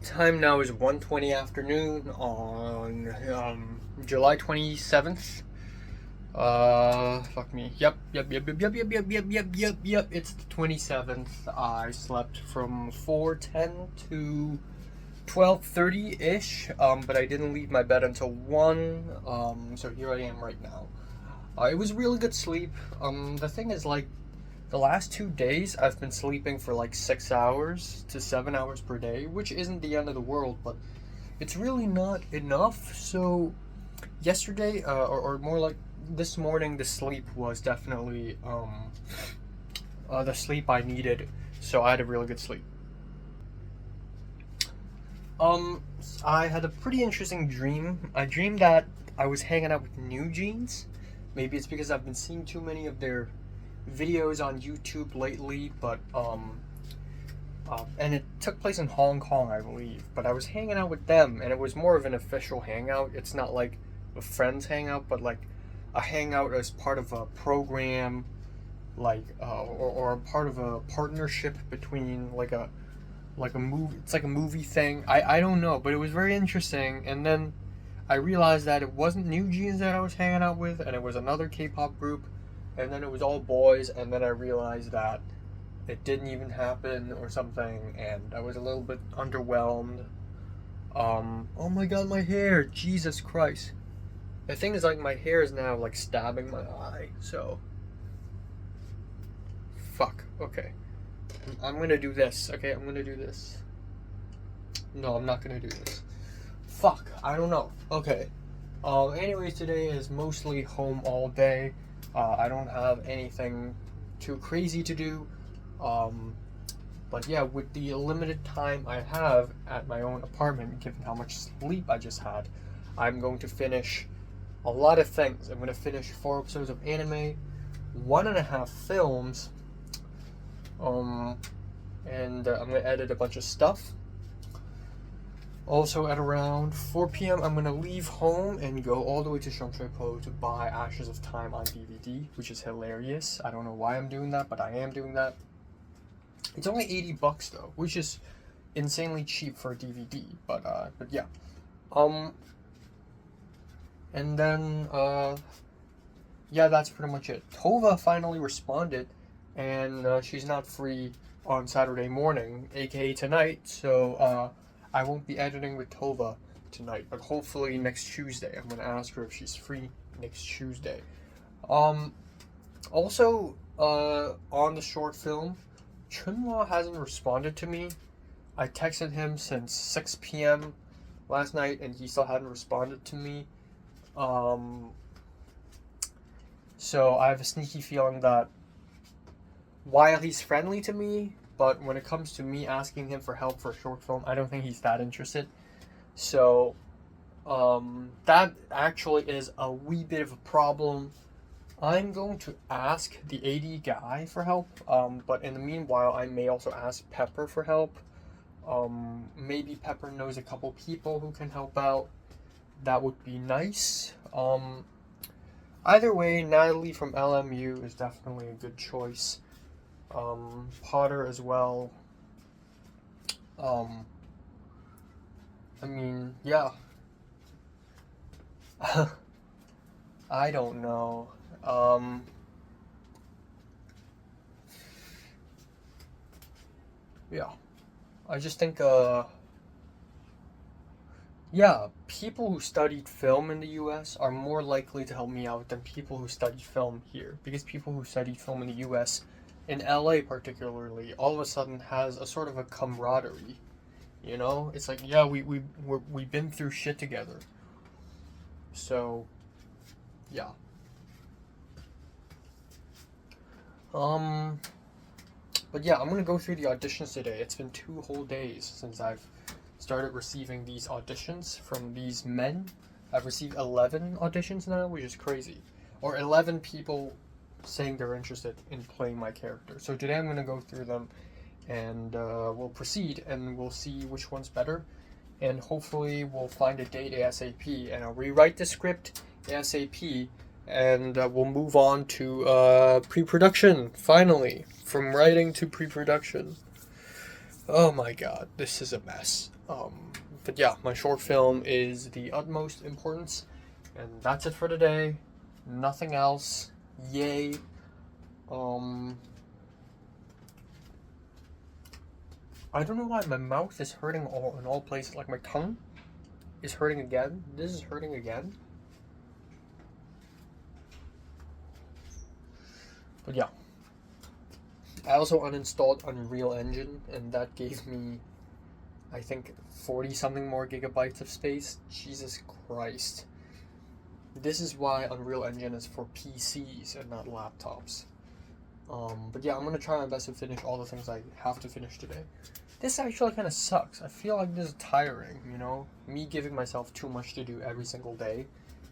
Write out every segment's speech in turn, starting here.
Time now is 1:20 afternoon on July 27th. Fuck me. Yep. It's the 27th. I slept from 4:10 to 12:30-ish, but I didn't leave my bed until 1, so here I am right now. It was really good sleep. The thing is, like, the last 2 days I've been sleeping for like 6 hours to 7 hours per day, which isn't the end of the world, but it's really not enough. So yesterday, or more like this morning, the sleep was definitely the sleep I needed, so I had a really good sleep. I had a pretty interesting dream. I dreamed that I was hanging out with New Jeans. Maybe it's because I've been seeing too many of their videos on YouTube lately, but and it took place in Hong Kong, I believe. But I was hanging out with them, and it was more of an official hangout. It's not like a friends hangout, but like a hangout as part of a program, like or a part of a partnership between like a movie. It's like a movie thing. I don't know, but it was very interesting. And then I realized that it wasn't New Jeans that I was hanging out with, and it was another K-pop group. And then it was all boys, and then I realized that it didn't even happen or something, and I was a little bit underwhelmed. Oh my god, my hair! Jesus Christ. The thing is, like, my hair is now, like, stabbing my eye, so... Fuck, okay. I'm gonna do this, okay? I'm gonna do this. No, I'm not gonna do this. Fuck, I don't know. Okay. Anyways, today is mostly home all day. I don't have anything too crazy to do, but yeah, with the limited time I have at my own apartment, given how much sleep I just had, I'm going to finish a lot of things. I'm going to finish 4 episodes of anime, 1.5 films, and I'm going to edit a bunch of stuff. Also, at around 4 p.m., I'm going to leave home and go all the way to Shangshaipo to buy Ashes of Time on DVD, which is hilarious. I don't know why I'm doing that, but I am doing that. It's only $80 though, which is insanely cheap for a DVD, but yeah. And then, yeah, that's pretty much it. Tova finally responded, and she's not free on Saturday morning, aka tonight, so, I won't be editing with Tova tonight, but hopefully next Tuesday. I'm gonna ask her if she's free next Tuesday. Also, on the short film, Chunhwa hasn't responded to me. I texted him since 6 p.m. last night, and he still hadn't responded to me. So I have a sneaky feeling that while he's friendly to me, but when it comes to me asking him for help for a short film, I don't think he's that interested. So, that actually is a wee bit of a problem. I'm going to ask the AD guy for help, but in the meanwhile, I may also ask Pepper for help. Maybe Pepper knows a couple people who can help out. That would be nice. Either way, Natalie from LMU is definitely a good choice. Potter as well. I mean, yeah. I don't know. Yeah. I just think, yeah, people who studied film in the US are more likely to help me out than people who studied film here. Because people who studied film in the US, in LA particularly, all of a sudden has a sort of a camaraderie, you know? It's like, yeah, we've been through shit together. So, yeah. But yeah, I'm gonna go through the auditions today. It's been 2 whole days since I've started receiving these auditions from these men. I've received 11 auditions now, which is crazy. Or 11 people saying they're interested in playing my character. So today I'm going to go through them, and we'll proceed, and we'll see which one's better, and hopefully we'll find a date ASAP, and I'll rewrite the script ASAP, and we'll move on to pre-production, finally, from writing to pre-production. Oh my god, this is a mess. But yeah, my short film is the utmost importance, and that's it for today. Nothing else. Yay. I don't know why my mouth is hurting in all places. Like my tongue is hurting again. This is hurting again. But yeah. I also uninstalled Unreal Engine, and that gave me, I think, 40 something more gigabytes of space. Jesus Christ. This is why Unreal Engine is for PCs and not laptops. But yeah, I'm gonna try my best to finish all the things I have to finish today. This actually kind of sucks. I feel like this is tiring, you know? Me giving myself too much to do every single day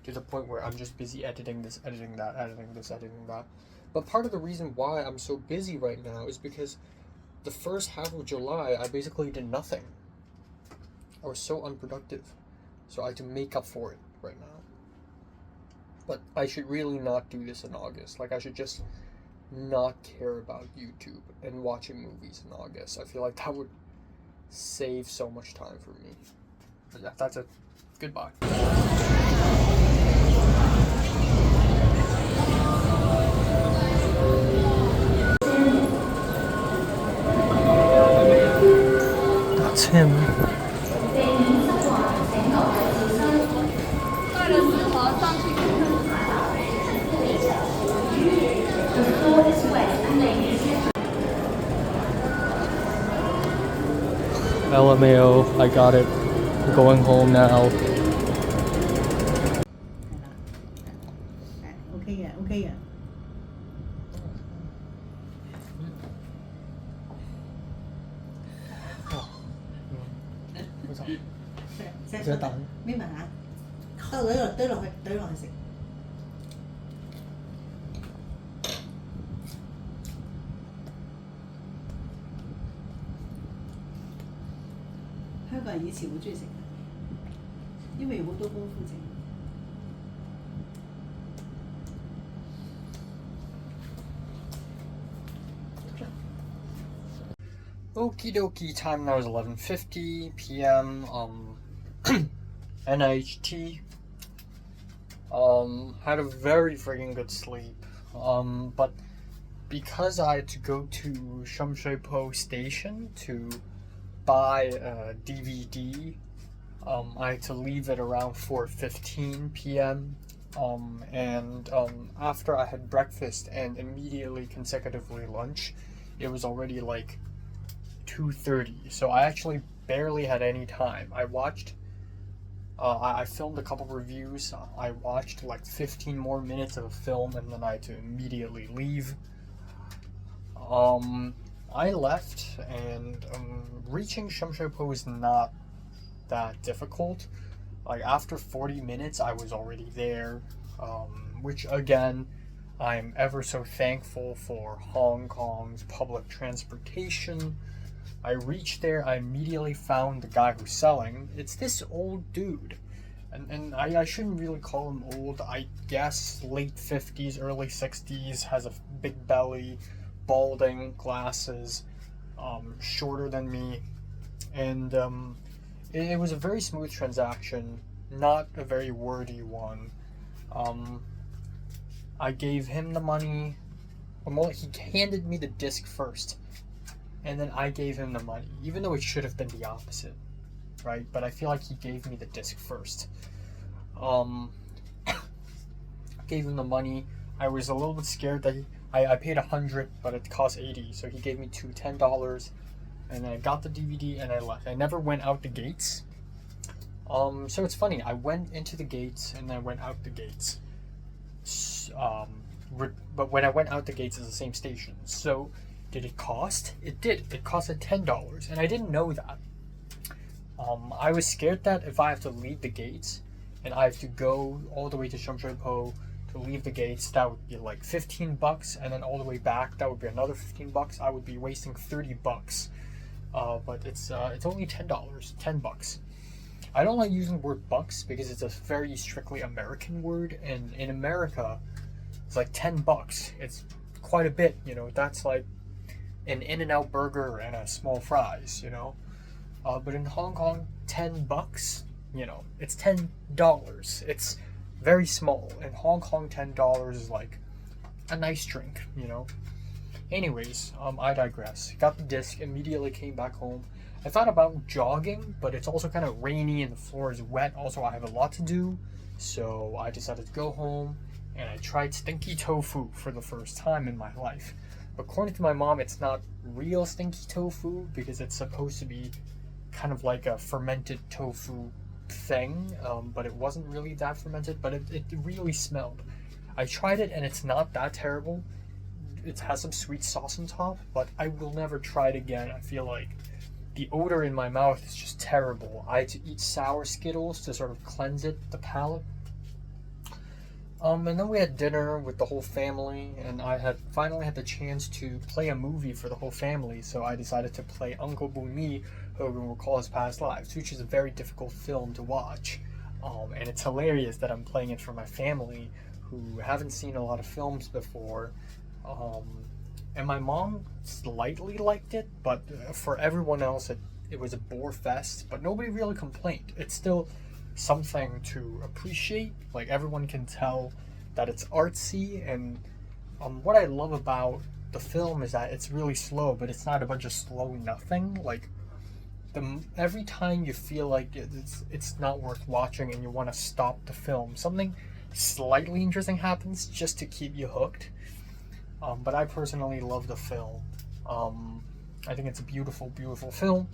to the point where I'm just busy editing this, editing that, editing this, editing that. But part of the reason why I'm so busy right now is because the first half of July, I basically did nothing. I was so unproductive. So I had to make up for it right now. But I should really not do this in August. Like, I should just not care about YouTube and watching movies in August. I feel like that would save so much time for me. But yeah, that's it. Goodbye. That's him. LMAO, I got it. I'm going home now. OK 嘅，OK 嘅。隻蛋搣埋眼，堆落去食。香港人以前好中意食，因為好多功夫整。Okie dokie, time now is 11:50 p.m. NIHT. Had a very friggin' good sleep. But because I had to go to Shumshui-Po Station to buy a DVD, I had to leave at around 4:15 p.m. And after I had breakfast and immediately consecutively lunch, it was already like 2:30, so I actually barely had any time. I watched I filmed a couple reviews. I watched like 15 more minutes of a film, and then I had to immediately leave. I left, and reaching Shumshui-Po is not that difficult. Like after 40 minutes I was already there, which again, I'm ever so thankful for Hong Kong's public transportation. I reached there, I immediately found the guy who's selling. It's this old dude. And I shouldn't really call him old. I guess late 50s, early 60s, has a big belly, balding, glasses, shorter than me. And it was a very smooth transaction, not a very wordy one. I gave him the money. Well, he handed me the disc first, and then I gave him the money, even though it should have been the opposite, right? But I feel like he gave me the disc first. Gave him the money. I was a little bit scared that I paid $100, but it cost $80, so he gave me $10, and then I got the DVD and I left. I never went out the gates. So it's funny. I went into the gates and then went out the gates. But when I went out the gates, it's the same station. So did it cost? It did. It costed $10, and I didn't know that. I was scared that if I have to leave the gates and I have to go all the way to Shumshui-Po to leave the gates, that would be like $15, and then all the way back, that would be another $15. I would be wasting $30. But it's only $10, $10. I don't like using the word bucks because it's a very strictly American word, and in America, it's like $10. It's quite a bit, you know. That's like an In-N-Out burger and a small fries, But in Hong Kong, $10, it's $10. It's very small. In Hong Kong, $10 is like a nice drink. Anyways, I digress. Got the disc, immediately came back home. I thought about jogging, but it's also kind of rainy and the floor is wet. Also, I have a lot to do, so I decided to go home and I tried stinky tofu for the first time in my life. According to my mom, it's not real stinky tofu because it's supposed to be kind of like a fermented tofu thing, but it wasn't really that fermented, but it really smelled. I tried it and it's not that terrible. It has some sweet sauce on top, but I will never try it again. I feel like the odor in my mouth is just terrible. I had to eat sour Skittles to sort of cleanse the palate. And then we had dinner with the whole family, and I had finally had the chance to play a movie for the whole family, so I decided to play Uncle Boonmi, Who Can Recall His Past Lives, which is a very difficult film to watch. And it's hilarious that I'm playing it for my family, who haven't seen a lot of films before. And my mom slightly liked it, but for everyone else, it was a bore fest, but nobody really complained. It's still something to appreciate. Like, everyone can tell that it's artsy, and what I love about the film is that it's really slow, but it's not a bunch of slow nothing. Like, every time you feel like it's not worth watching and you want to stop the film, something slightly interesting happens just to keep you hooked. But I personally love the film. I think it's a beautiful, beautiful film.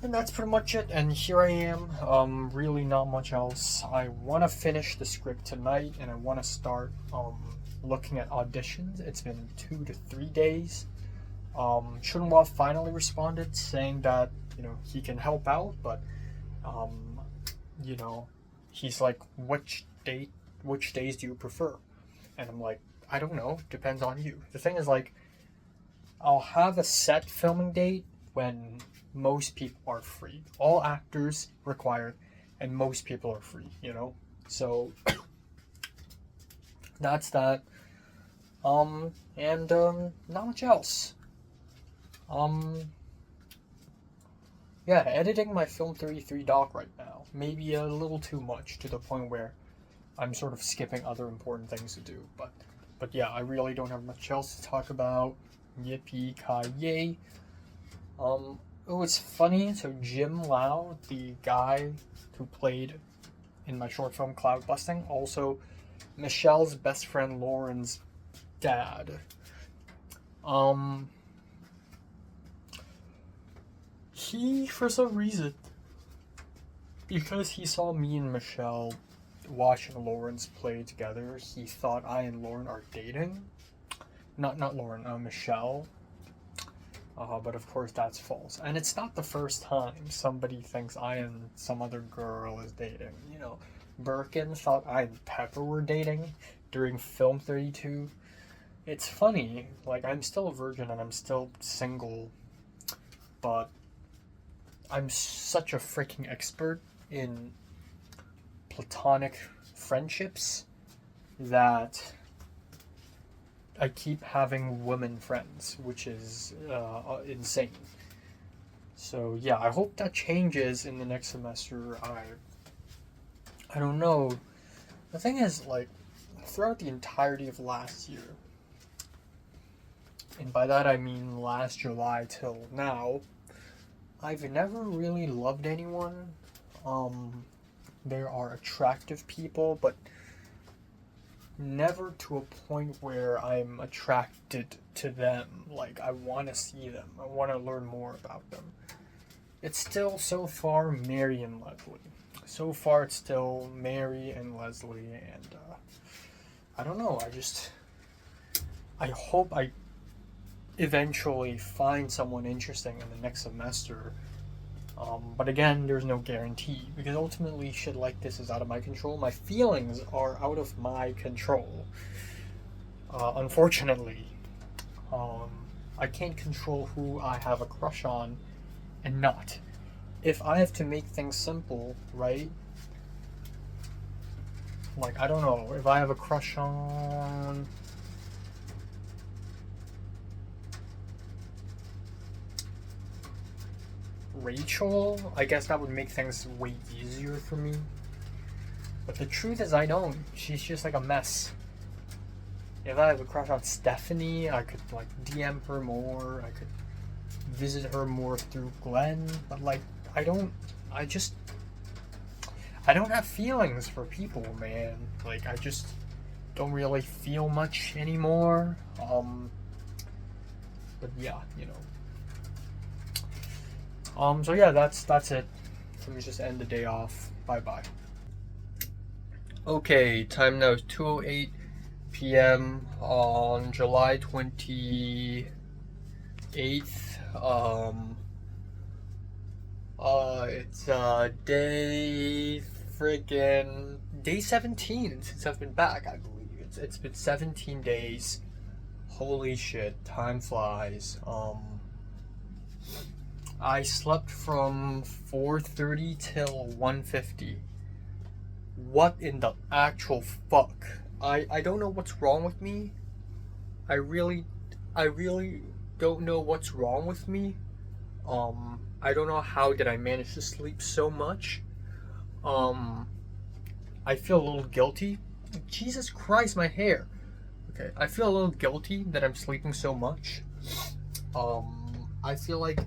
And that's pretty much it. And here I am. Really not much else. I want to finish the script tonight, and I want to start looking at auditions. It's been 2 to 3 days. Chunhua finally responded saying that, he can help out, but, he's like, which days do you prefer? And I'm like, I don't know, depends on you. The thing is, like, I'll have a set filming date when most people are free. All actors required, and most people are free, So, that's that. And not much else. Yeah, editing my Film 33 doc right now. Maybe a little too much, to the point where I'm sort of skipping other important things to do, but yeah, I really don't have much else to talk about. Yippee-ki-yay. It was funny, so Jim Lau, the guy who played in my short film Cloud Busting, also Michelle's best friend Lauren's dad. He, for some reason, because he saw me and Michelle watching Lauren's play together, he thought I and Lauren are dating. Not Lauren, Michelle. But of course that's false. And it's not the first time somebody thinks I and some other girl is dating. Birkin thought I and Pepper were dating during Film 32. It's funny, like, I'm still a virgin and I'm still single, but I'm such a freaking expert in platonic friendships that I keep having women friends, which is insane. So yeah, I hope that changes in the next semester. I don't know. The thing is, like, throughout the entirety of last year, and by that I mean last July till now, I've never really loved anyone. There are attractive people, but never to a point where I'm attracted to them. Like, I want to see them. I want to learn more about them. It's still, so far, Mary and Leslie. So far, it's still Mary and Leslie, and I don't know. I hope I eventually find someone interesting in the next semester. But again, there's no guarantee, because ultimately shit like this is out of my control. My feelings are out of my control. Unfortunately, I can't control who I have a crush on and not. If I have to make things simple, right? Like, I don't know, if I have a crush on Rachel, I guess that would make things way easier for me. But the truth is, I don't. She's just like a mess. If I have a crush on Stephanie, I could like DM her more. I could visit her more through Glenn. But like, I don't have feelings for people, man. Like, I just don't really feel much anymore. But yeah, so yeah, that's it. Let me just end the day off. Bye bye. Okay, time now is 2:08 p.m. on July 28th. It's day 17 since I've been back, I believe. It's been 17 days. Holy shit, time flies. I slept from 4:30 till 1:50. What in the actual fuck? I don't know what's wrong with me. I really don't know what's wrong with me. I don't know how did I manage to sleep so much. I feel a little guilty. Jesus Christ, my hair. Okay, I feel a little guilty that I'm sleeping so much. I feel like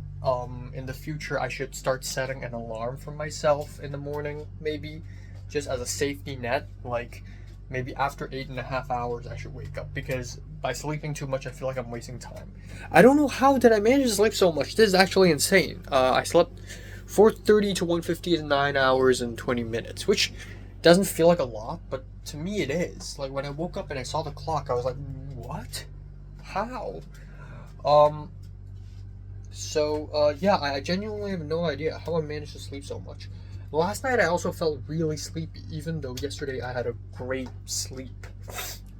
in the future I should start setting an alarm for myself in the morning, maybe just as a safety net. Like maybe after 8.5 hours I should wake up, because by sleeping too much I feel like I'm wasting time. I don't know how did I manage to sleep so much. This is actually insane. I slept 4:30 to 1:50 is 9 hours and 20 minutes, which doesn't feel like a lot, but to me it is. Like when I woke up and I saw the clock, I was like, what? How? Yeah, I genuinely have no idea how I managed to sleep so much. Last night I also felt really sleepy, even though yesterday I had a great sleep.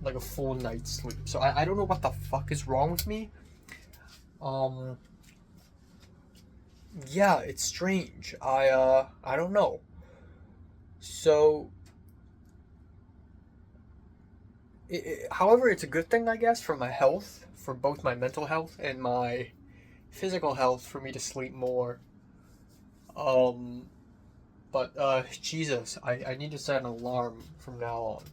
Like a full night's sleep. So I don't know what the fuck is wrong with me. Yeah, it's strange. I don't know. So, however, it's a good thing, I guess, for my health, for both my mental health and my physical health, for me to sleep more. Jesus, I need to set an alarm from now on.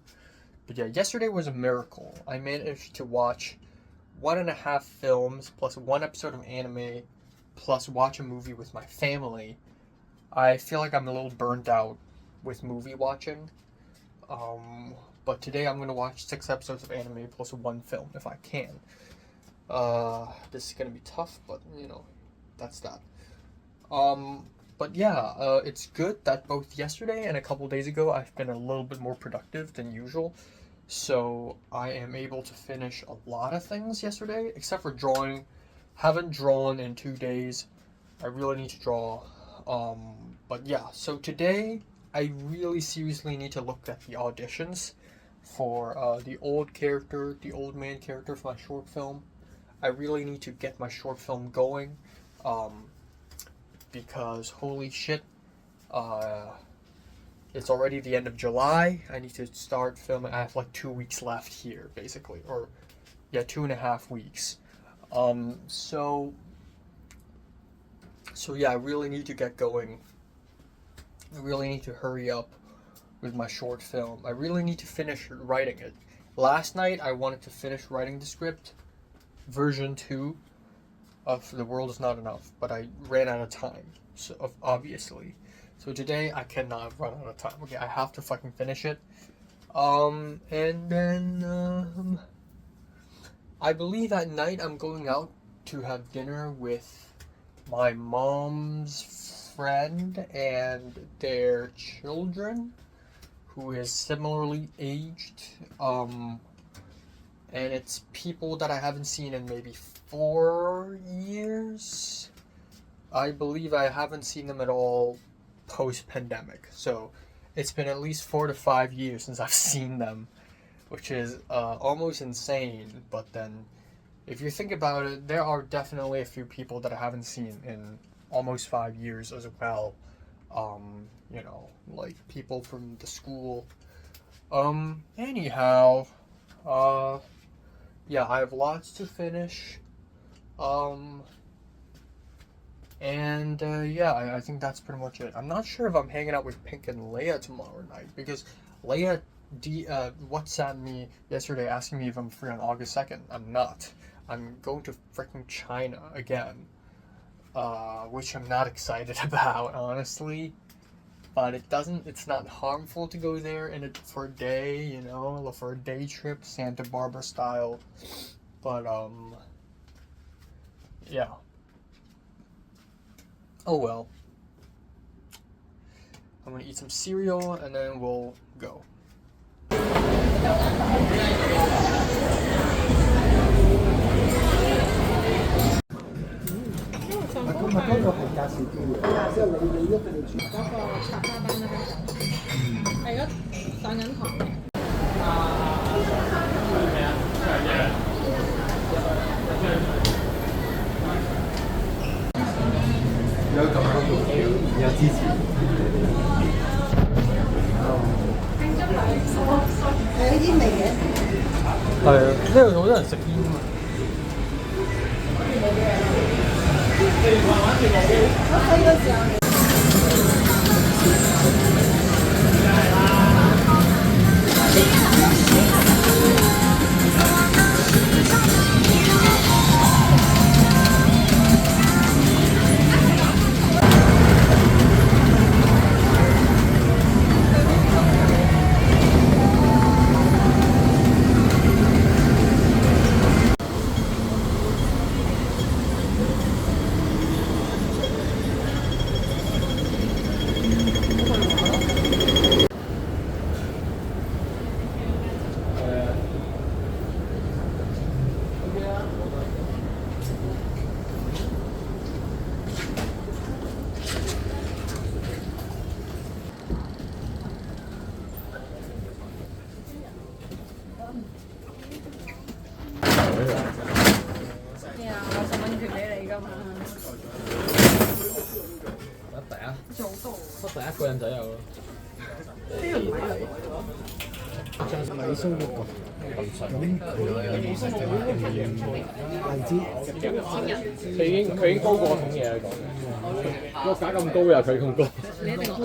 But yeah, yesterday was a miracle. I managed to watch 1.5 films, plus 1 episode of anime, plus watch a movie with my family. I feel like I'm a little burnt out with movie watching. But today I'm going to watch 6 episodes of anime plus 1 film if I can. This is going to be tough, but that's that. But yeah, it's good that both yesterday and a couple days ago I've been a little bit more productive than usual. So I am able to finish a lot of things yesterday, except for drawing. Haven't drawn in 2 days. I really need to draw. But yeah, so today I really seriously need to look at the auditions for the old man character for my short film. I really need to get my short film going, because holy shit, it's already the end of July. I need to start filming. I have like 2 weeks left here, basically, or yeah, 2.5 weeks. So yeah, I really need to get going. I really need to hurry up with my short film. I really need to finish writing it. Last night I wanted to finish writing the script, version 2 of The World Is Not Enough, but I ran out of time, so obviously. So today I cannot run out of time. Okay, I have to fucking finish it. And then I believe at night I'm going out to have dinner with my mom's friend and their children, who is similarly aged. And it's people that I haven't seen in maybe 4 years. I believe I haven't seen them at all post-pandemic. So it's been at least 4 to 5 years since I've seen them, which is almost insane. But then, if you think about it, there are definitely a few people that I haven't seen in almost 5 years as well. Like people from the school. Anyhow, yeah, I have lots to finish. And yeah, I think that's pretty much it. I'm not sure if I'm hanging out with Pink and Leia tomorrow night because Leia WhatsApped me yesterday asking me if I'm free on August 2nd. I'm not. I'm going to freaking China again, which I'm not excited about, honestly. But it's not harmful to go there for a day, you know, for a day trip, Santa Barbara style. But, yeah. Oh well. I'm gonna eat some cereal and then we'll go. 嗰個係介紹啲嘅，即係你一定要全。嗰個插花班啦，係而家上緊堂嘅。有咁多條橋，有支持。係啲味嘅。係啊，呢度好多人食煙啊。我細個時候。咩啊？80蚊券俾你㗎嘛？得第一，做好多。得第一個人就有咯。呢個唔係你。米酥嗰個，咁荔枝。佢已經高過我桶嘢啦，講個價咁高又佢咁高。你一定高。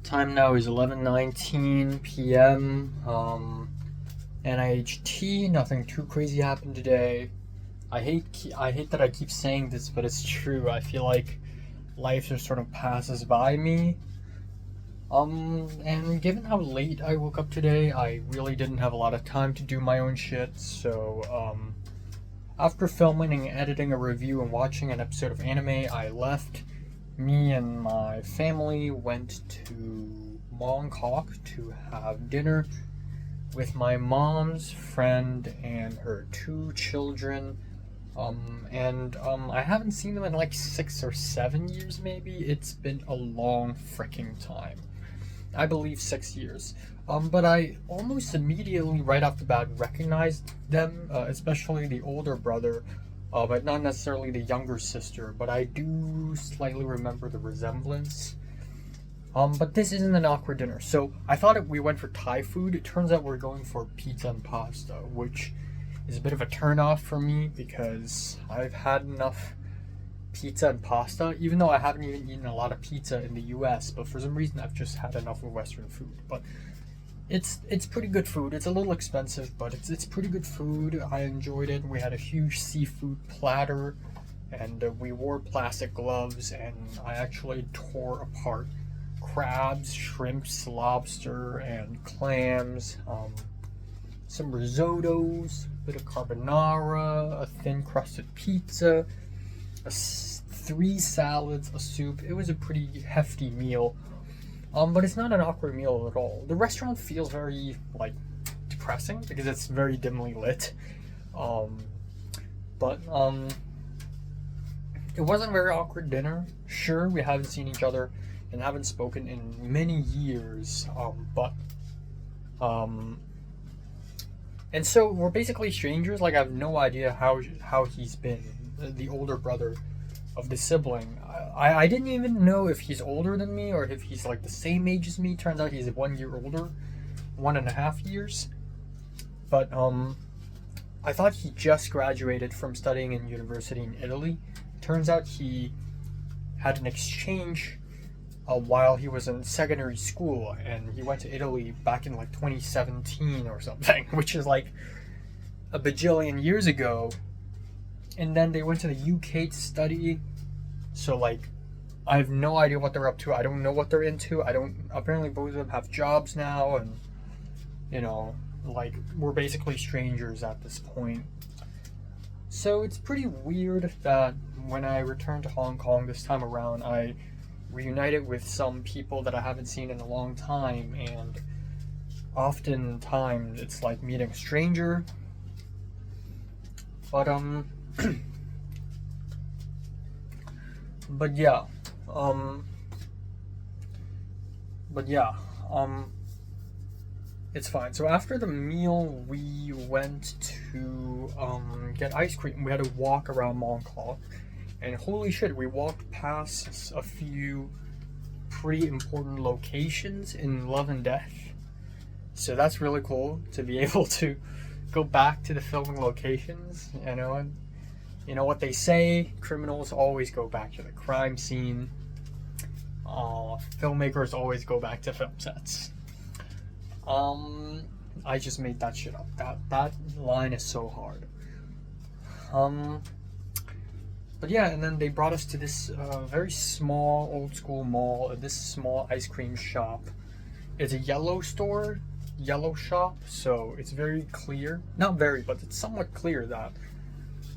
Time now is 11:19 p.m. NIHT. Nothing too crazy happened today. I hate that I keep saying this, but it's true. I feel like life just sort of passes by me. And given how late I woke up today, I really didn't have a lot of time to do my own shit. So, after filming and editing a review and watching an episode of anime, I left. Me and my family went to Mongkok to have dinner with my mom's friend and her 2 children. I haven't seen them in like 6 or 7 years maybe. It's been a long freaking time. I believe 6 years. But I almost immediately right off the bat recognized them, especially the older brother. But not necessarily the younger sister, but I do slightly remember the resemblance. But this isn't an awkward dinner. So I thought we went for Thai food. It turns out we're going for pizza and pasta, which is a bit of a turnoff for me because I've had enough pizza and pasta, even though I haven't even eaten a lot of pizza in the US, but for some reason I've just had enough of Western food. But it's pretty good food. It's a little expensive, but it's pretty good food. I enjoyed it. We had a huge seafood platter, and we wore plastic gloves, and I actually tore apart crabs, shrimps, lobster, and clams. Some risottos, a bit of carbonara, a thin crusted pizza, 3 salads, a soup. It was a pretty hefty meal. But it's not an awkward meal at all. The restaurant feels very, like, depressing because it's very dimly lit. It wasn't a very awkward dinner. Sure, we haven't seen each other and haven't spoken in many years. And so we're basically strangers. Like, I have no idea how he's been, the older brother of the sibling. I didn't even know if he's older than me or if he's like the same age as me. Turns out he's 1 year older, 1.5 years. But I thought he just graduated from studying in university in Italy. Turns out he had an exchange while he was in secondary school, and he went to Italy back in like 2017 or something, which is like a bajillion years ago. And then they went to the UK to study. So like, I have no idea what they're up to. I don't know what they're into. Apparently both of them have jobs now, and you know, like, we're basically strangers at this point. So it's pretty weird that when I returned to Hong Kong this time around, I reunited with some people that I haven't seen in a long time, and oftentimes it's like meeting a stranger. But but yeah, it's fine. So after the meal, we went to get ice cream. We had to walk around Montclair, and holy shit, we walked past a few pretty important locations in Love and Death. So that's really cool to be able to go back to the filming locations, you know. And you know what they say, criminals always go back to the crime scene. Filmmakers always go back to film sets. I just made that shit up. That line is so hard. But yeah, and then they brought us to this very small old school mall, this small ice cream shop. It's a yellow shop, so it's very clear. Not very, but it's somewhat clear that,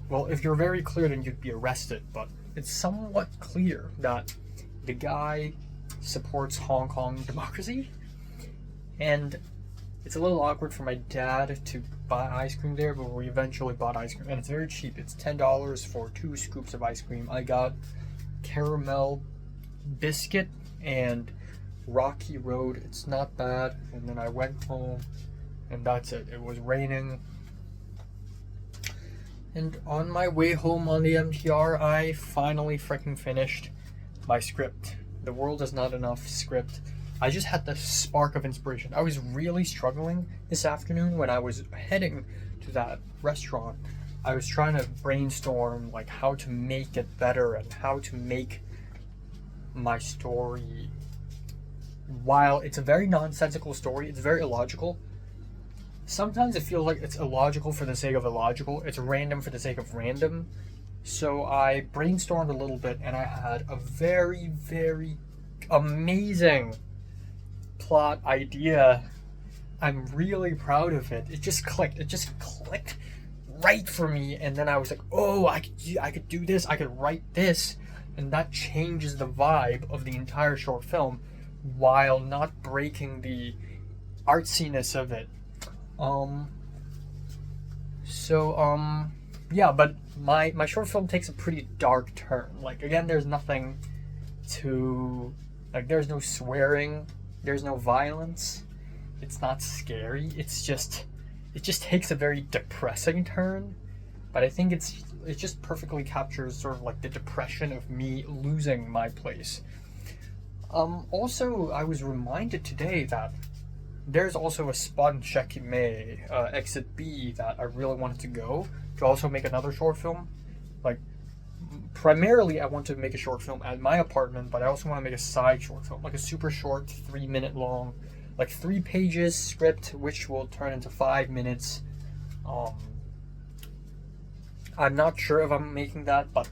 well, if you're very clear, then you'd be arrested, but it's somewhat clear that the guy supports Hong Kong democracy. And it's a little awkward for my dad to buy ice cream there, but we eventually bought ice cream, and it's very cheap. It's $10 for 2 scoops of ice cream. I got caramel biscuit and Rocky Road. It's not bad. And then I went home, and that's it. It was raining. And on my way home on the MTR, I finally freaking finished my script. The World Is Not Enough script. I just had the spark of inspiration. I was really struggling this afternoon when I was heading to that restaurant. I was trying to brainstorm like how to make it better and how to make my story. While it's a very nonsensical story, it's very illogical. Sometimes it feels like it's illogical for the sake of illogical. It's random for the sake of random. So I brainstormed a little bit, and I had a very, very amazing plot idea. I'm really proud of it. It just clicked right for me, and then I was like, oh, I could do this, I could write this, and that changes the vibe of the entire short film while not breaking the artsiness of it. Yeah, but my short film takes a pretty dark turn. Like, again, there's nothing to, like, there's no swearing, there's no violence, it's not scary, it just takes a very depressing turn, but I think it just perfectly captures sort of like the depression of me losing my place. Also, I was reminded today that there's also a spot in Shekime, Exit B, that I really wanted to go to also make another short film. Like, primarily I want to make a short film at my apartment, but I also want to make a side short film, like a super short 3-minute long, like 3 pages script, which will turn into 5 minutes. I'm not sure if I'm making that, but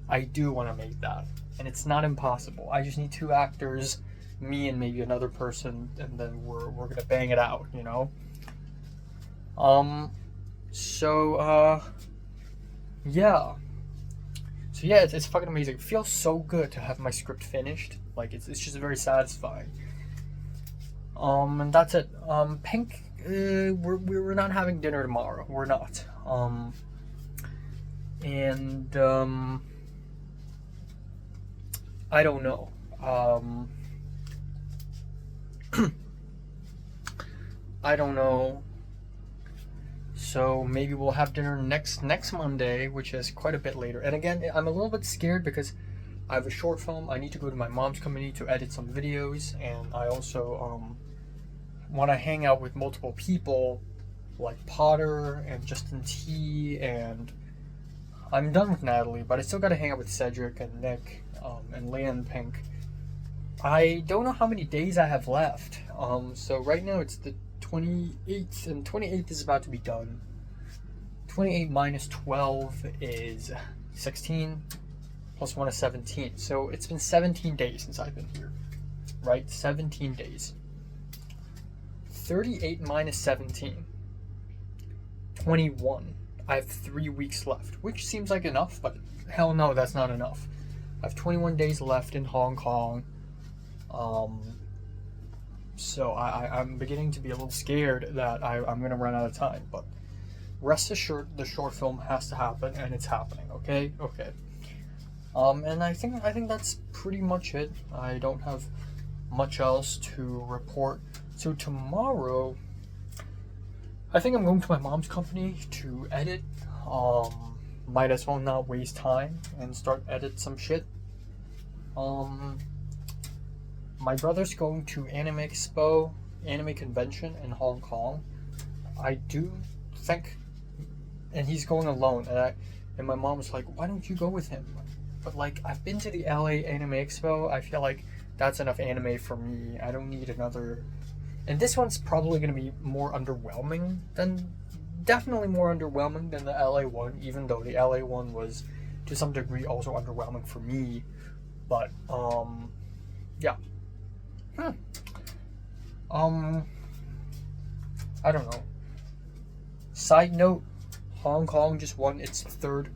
I do want to make that, and it's not impossible. I just need 2 actors, me and maybe another person, and then we're gonna bang it out, you know. Yeah. So yeah, it's fucking amazing. It feels so good to have my script finished. Like, it's just very satisfying. And that's it. Pink, we're not having dinner tomorrow. We're not. I don't know. I don't know. So maybe we'll have dinner next Monday, which is quite a bit later. And again, I'm a little bit scared because I have a short film. I need to go to my mom's company to edit some videos, and I also want to hang out with multiple people like Potter and Justin T, and I'm done with Natalie, but I still gotta hang out with Cedric and Nick, and Leah and Pink. I don't know how many days I have left. So right now it's the 28th, and 28th is about to be done. 28 minus 12 is 16, plus 1 is 17. So it's been 17 days since I've been here, right? 17 days. 38 minus 17, 21. I have 3 weeks left, which seems like enough, but hell no, that's not enough. I have 21 days left in Hong Kong. So I'm beginning to be a little scared that I'm going to run out of time, but rest assured the short film has to happen, and it's happening, okay? Okay. And I think that's pretty much it. I don't have much else to report. So tomorrow, I think I'm going to my mom's company to edit. Might as well not waste time and start edit some shit. My brother's going to Anime Expo, anime convention in Hong Kong. I do think, and he's going alone. And my mom was like, "Why don't you go with him?" But like, I've been to the LA Anime Expo. I feel like that's enough anime for me. I don't need another. And this one's probably going to be more underwhelming than, definitely more underwhelming than the LA one. Even though the LA one was, to some degree, also underwhelming for me. But yeah. I don't know. Side note, Hong Kong just won its 3rd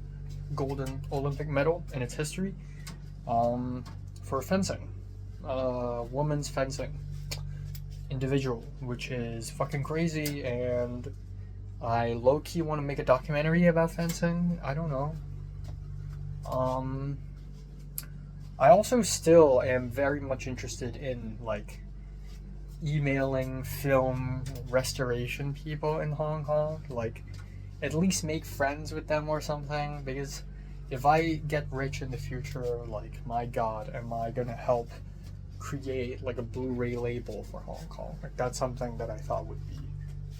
golden Olympic medal in its history, for fencing, women's fencing, individual, which is fucking crazy, and I low-key want to make a documentary about fencing. I don't know. I also still am very much interested in, like, emailing film restoration people in Hong Kong. Like, at least make friends with them or something, because if I get rich in the future, like, my god, am I gonna help create, like, a Blu-ray label for Hong Kong? Like, that's something that I thought would be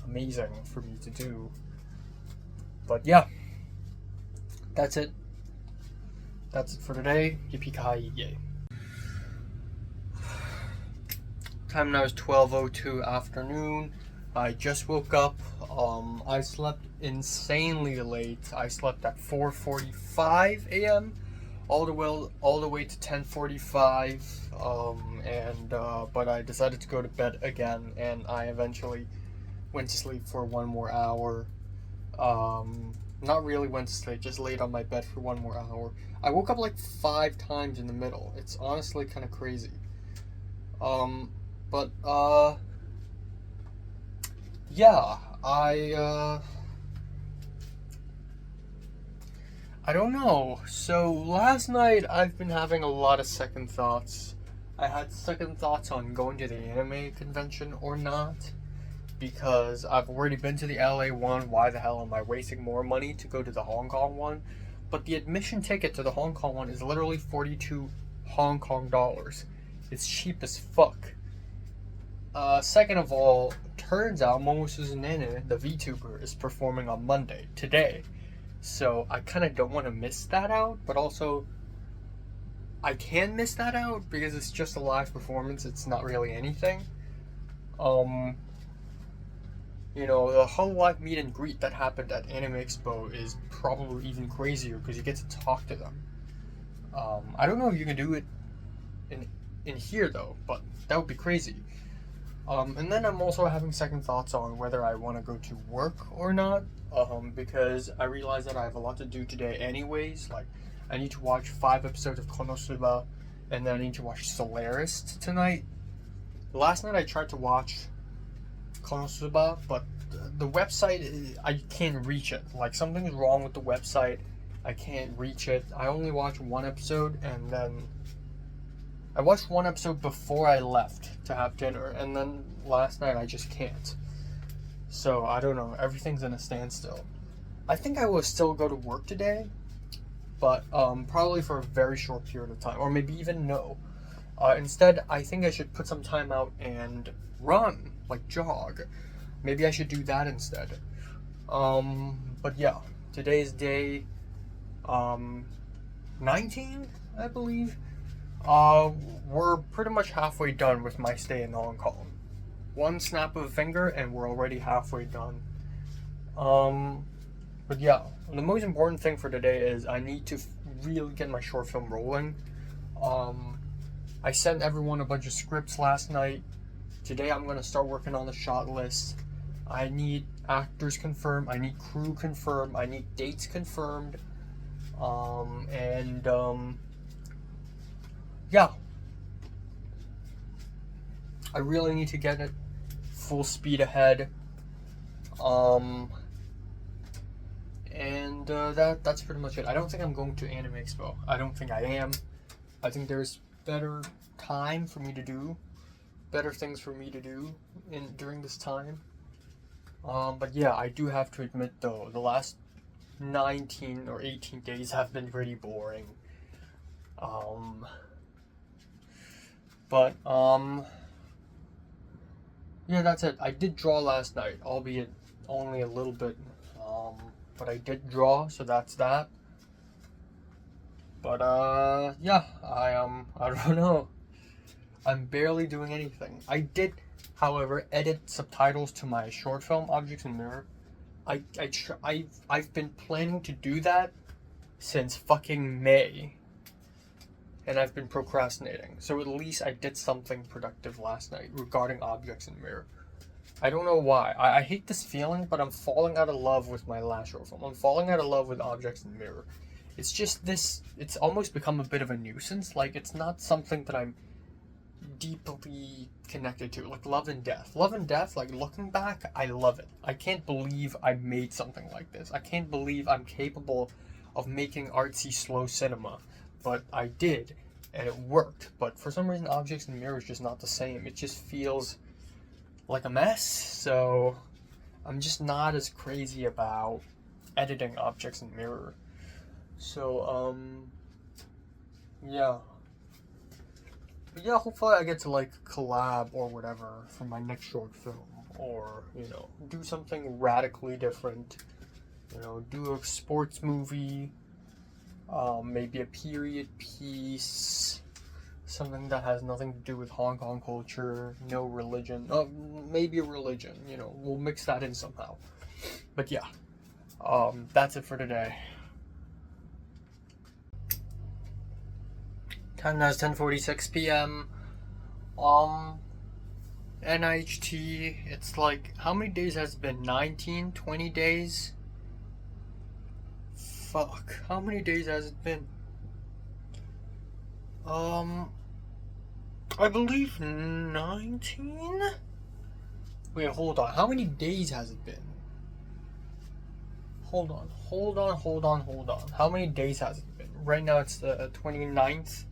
amazing for me to do. But yeah, that's it. That's it for today. Yippee-ki-yay. Time now is 12:02 afternoon. I just woke up. I slept insanely late. I slept at 4:45 a.m. all the way to 10:45. But I decided to go to bed again, and I eventually went to sleep for 1 more hour. Not really went to sleep, just laid on my bed for 1 more hour. I woke up like 5 times in the middle. It's honestly kind of crazy. Yeah, I don't know. So last night I've been having a lot of second thoughts. I had second thoughts on going to the anime convention or not, because I've already been to the LA one. Why the hell am I wasting more money to go to the Hong Kong one? But the admission ticket to the Hong Kong one is literally 42 Hong Kong dollars. It's cheap as fuck. Second of all, turns out Momo Suzunene, the VTuber, is performing on Monday, today. So I kind of don't want to miss that out, but also I can miss that out because it's just a live performance. It's not really anything. You know, the whole live meet and greet that happened at Anime Expo is probably even crazier because you get to talk to them. I don't know if you can do it in here though, but that would be crazy. And then I'm also having second thoughts on whether I want to go to work or not, because I realize that I have a lot to do today anyways. Like, I need to watch 5 episodes of Konosuba, and then I need to watch Solaris tonight. Last night I tried to watch Konosuba, but the website, I can't reach it. Like, something's wrong with the website. I can't reach it. I only watched 1 episode, and then I watched 1 episode before I left to have dinner, and then last night I just can't. So, I don't know. Everything's in a standstill. I think I will still go to work today, but probably for a very short period of time, or maybe even no. Instead, I think I should put some time out and run, like jog. Maybe I should do that instead. But yeah, today's day 19, I believe. We're pretty much halfway done with my stay in Hong Kong. One snap of a finger and we're already halfway done. But yeah, the most important thing for today is I need to really get my short film rolling. I sent everyone a bunch of scripts last night. Today I'm gonna start working on the shot list. I need actors confirmed, I need crew confirmed, I need dates confirmed. Yeah. I really need to get it full speed ahead. That's pretty much it. I don't think I'm going to Anime Expo. I don't think I am. I think there's better time for me to do, better things for me to do during this time. But yeah, I do have to admit though, the last 19 or 18 days have been pretty boring. Yeah, that's it. I did draw last night, albeit only a little bit. But I did draw, so that's that. But yeah, I don't know. I'm barely doing anything. I did, however, edit subtitles to my short film, Objects in Mirror. I've been planning to do that since fucking May. And I've been procrastinating. So at least I did something productive last night regarding Objects in Mirror. I don't know why. I hate this feeling, but I'm falling out of love with my last short film. I'm falling out of love with Objects in Mirror. It's just this, it's almost become a bit of a nuisance. Like, it's not something that I'm deeply connected to. Like Love and Death. Love and Death, like looking back, I love it. I can't believe I made something like this. I can't believe I'm capable of making artsy slow cinema. But I did, and it worked. But for some reason, Objects in Mirror is just not the same. It just feels like a mess. So I'm just not as crazy about editing Objects in Mirror. So yeah. But yeah, hopefully I get to like collab or whatever for my next short film, or do something radically different. Do a sports movie. Maybe a period piece, something that has nothing to do with Hong Kong culture, no religion, maybe a religion, we'll mix that in somehow. But yeah, that's it for today. Time now is 10:46 p.m. NIHT, it's like, how many days has it been? 19, 20 days? Fuck, how many days has it been? I believe 19? Wait, hold on. How many days has it been? Hold on. How many days has it been? Right now it's the 29th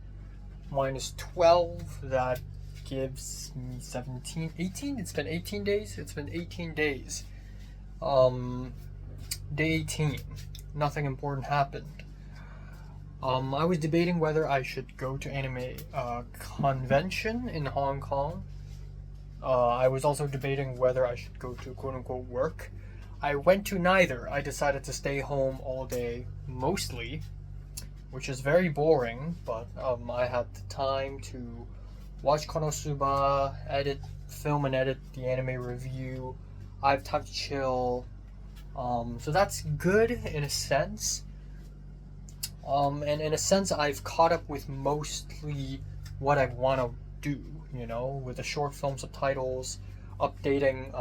minus 12. That gives me 17, 18? It's been 18 days? It's been 18 days. Day 18. Nothing important happened. I was debating whether I should go to anime convention in Hong Kong. I was also debating whether I should go to quote-unquote work. I went to neither. I decided to stay home all day, mostly, which is very boring, but I had the time to watch Konosuba, film and edit the anime review. I have time to chill. So that's good in a sense. And in a sense, I've caught up with mostly what I want to do, with the short film subtitles, updating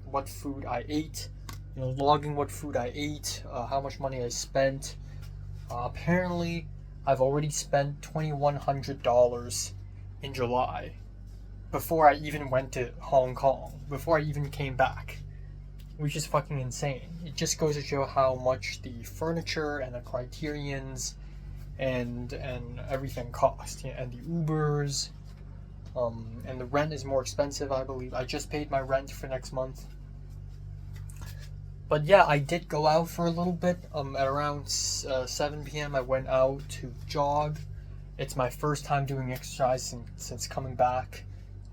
what food I ate, logging what food I ate, how much money I spent. Apparently, I've already spent $2,100 in July before I even went to Hong Kong, before I even came back. Which is fucking insane. It just goes to show how much the furniture and the Criterions and everything cost, and the Ubers, and the rent is more expensive, I believe. I just paid my rent for next month. But yeah, I did go out for a little bit. At around 7 p.m. I went out to jog. It's my first time doing exercise since coming back.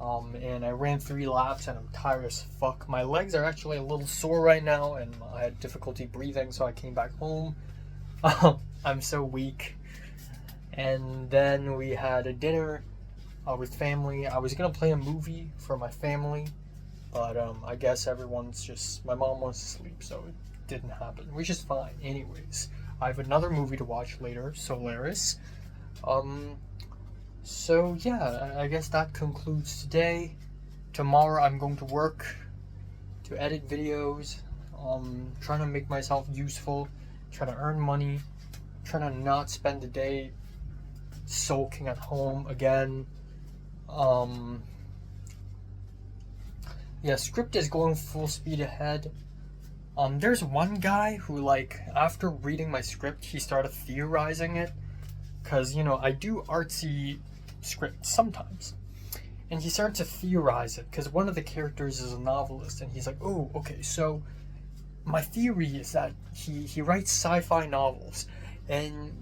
And I ran 3 laps and I'm tired as fuck. My legs are actually a little sore right now and I had difficulty breathing, so I came back home. I'm so weak. And then we had a dinner with family. I was gonna play a movie for my family, but I guess my mom wants to sleep, so it didn't happen, which is fine. Anyways, I have another movie to watch later, Solaris. So yeah, I guess that concludes today. Tomorrow I'm going to work to edit videos, trying to make myself useful, trying to earn money, trying to not spend the day sulking at home again. Yeah, script is going full speed ahead. There's one guy who, like, after reading my script, he started theorizing it. Because, I do artsy scripts sometimes. And he started to theorize it, because one of the characters is a novelist, and he's like, oh, okay, so my theory is that he writes sci-fi novels, and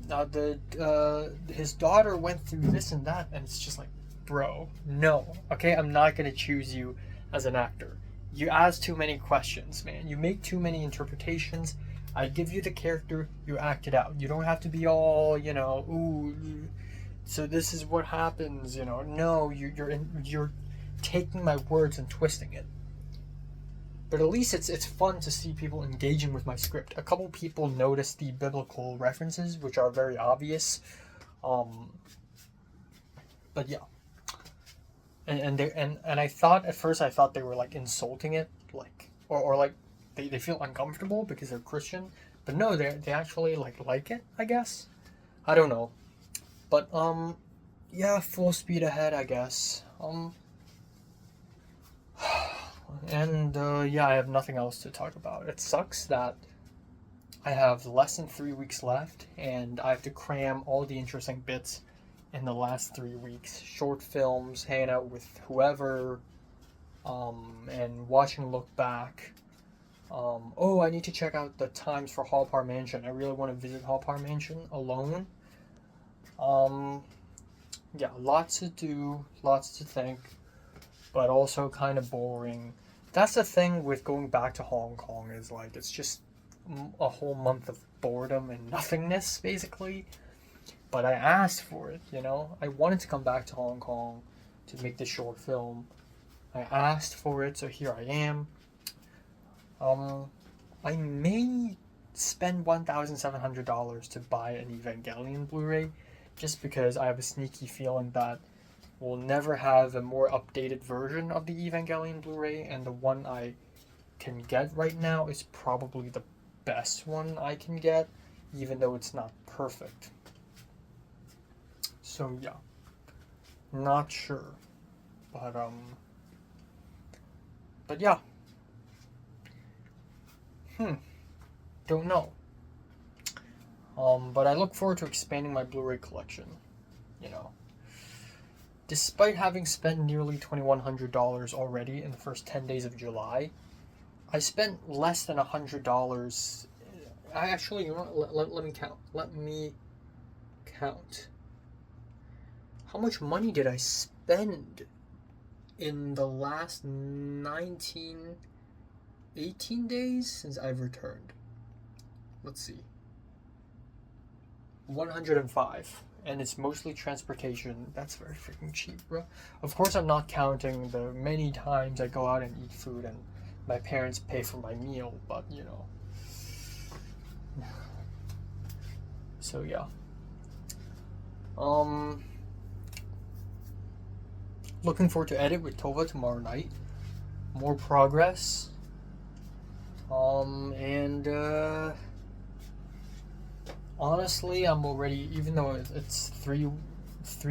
his daughter went through this and that, and it's just like, bro, no, okay, I'm not going to choose you as an actor. You ask too many questions, man. You make too many interpretations. I give you the character, you act it out. You don't have to be all, ooh, so this is what happens, No, you're taking my words and twisting it. But at least it's fun to see people engaging with my script. A couple people noticed the biblical references, which are very obvious. But yeah. And I thought at first they were like insulting it, like or like they feel uncomfortable because they're Christian, but no, they actually like it, I guess. I don't know, but yeah, full speed ahead, I guess. And yeah, I have nothing else to talk about. It sucks that I have less than 3 weeks left, and I have to cram all the interesting bits in the last 3 weeks. Short films, hanging out with whoever, and watching Look Back. Oh, I need to check out the times for Hall Park Mansion. I really want to visit Hall Park Mansion alone. Yeah, lots to do, lots to think, but also kind of boring. That's the thing with going back to Hong Kong, is like, it's just a whole month of boredom and nothingness, basically. But I asked for it, I wanted to come back to Hong Kong to make this short film. I asked for it, so here I am. I may spend $1,700 to buy an Evangelion Blu-ray, just because I have a sneaky feeling that we'll never have a more updated version of the Evangelion Blu-ray, and the one I can get right now is probably the best one I can get, even though it's not perfect. So yeah, not sure, but yeah, don't know. But I look forward to expanding my Blu-ray collection, Despite having spent nearly $2,100 already in the first 10 days of July, I spent less than $100. I actually, let me count. Let me count. How much money did I spend in the last 18 days since I've returned? Let's see. 105. And it's mostly transportation. That's very freaking cheap, bro. Of course, I'm not counting the many times I go out and eat food and my parents pay for my meal, but So yeah. Looking forward to edit with Tova tomorrow night. More progress. And honestly, I'm already, even though it's three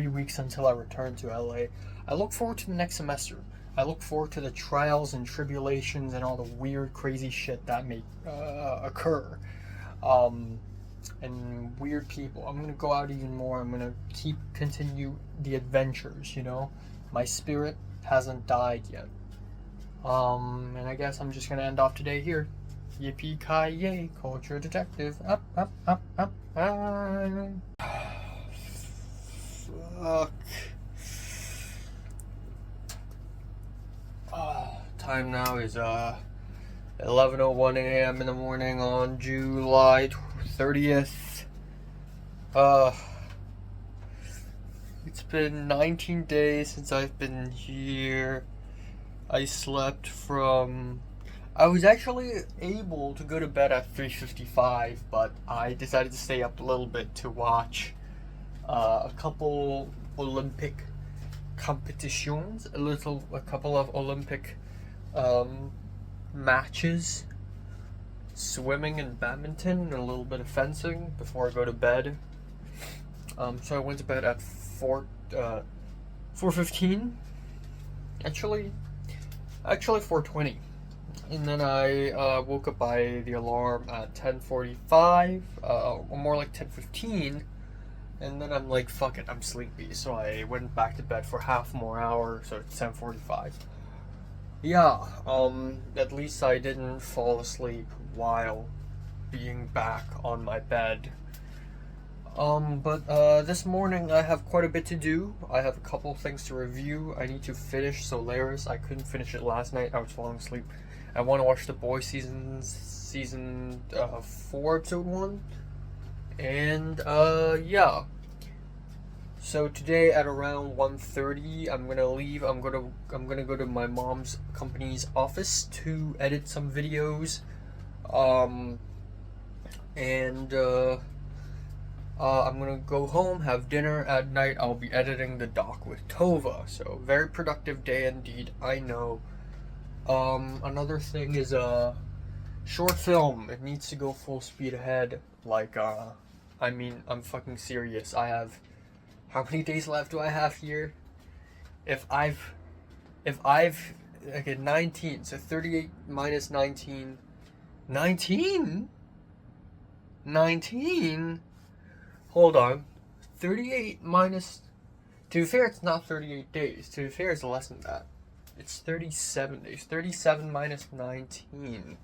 weeks until I return to LA, I look forward to the next semester. I look forward to the trials and tribulations and all the weird, crazy shit that may occur. And weird people. I'm gonna go out even more. I'm gonna continue the adventures, My spirit hasn't died yet. And I guess I'm just gonna end off today here. Yippee-ki-yay, culture detective. Up, up, up, up. Fuck. time now is 11:01 a.m. in the morning on July 30th. It's been 19 days since I've been here. I was actually able to go to bed at 3:55, but I decided to stay up a little bit to watch a couple Olympic competitions, a couple of Olympic matches, swimming and badminton, and a little bit of fencing before I go to bed. So I went to bed at 4:15. Actually 4:20. And then I woke up by the alarm at 10:45, or more like 10:15. And then I'm like, fuck it, I'm sleepy. So I went back to bed for half more hour, so it's 10:45. Yeah, at least I didn't fall asleep while being back on my bed. But this morning I have quite a bit to do. I have a couple things to review. I need to finish Solaris. I couldn't finish it last night. I was falling asleep. I want to watch The Boys season 4, episode 1. And yeah. So today at around 1:30, I'm gonna leave. I'm gonna go to my mom's company's office to edit some videos. I'm gonna go home, have dinner. At night, I'll be editing the doc with Tova. So very productive day indeed, I know. Another thing is a short film. It needs to go full speed ahead. Like, I'm fucking serious. How many days left do I have here? If I've okay, 19. So 38 minus 19. 19? Hold on. 38 minus... To be fair, it's not 38 days. To be fair, it's less than that. It's 37 days. 37 minus 19.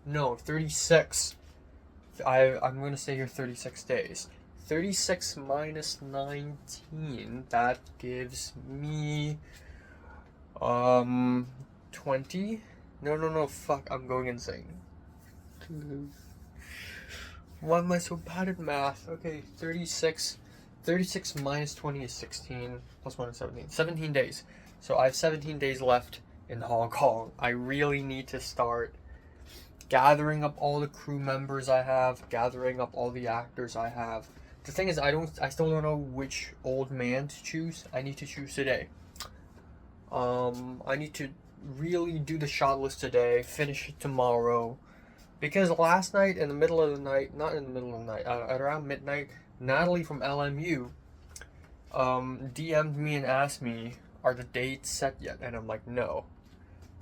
No, 36. I'm going to say here 36 days. 36 minus 19. That gives me... 20? No, fuck. I'm going insane. Why am I so bad at math? Okay, 36 minus 20 is 16, plus 1 is 17. 17 days. So I have 17 days left in Hong Kong. I really need to start gathering up all the crew members I have, gathering up all the actors I have. The thing is, I still don't know which old man to choose. I need to choose today. I need to really do the shot list today, finish it tomorrow. Because last night, in the middle of the night, not in the middle of the night, at around midnight, Natalie from LMU DM'd me and asked me, are the dates set yet? And I'm like, no.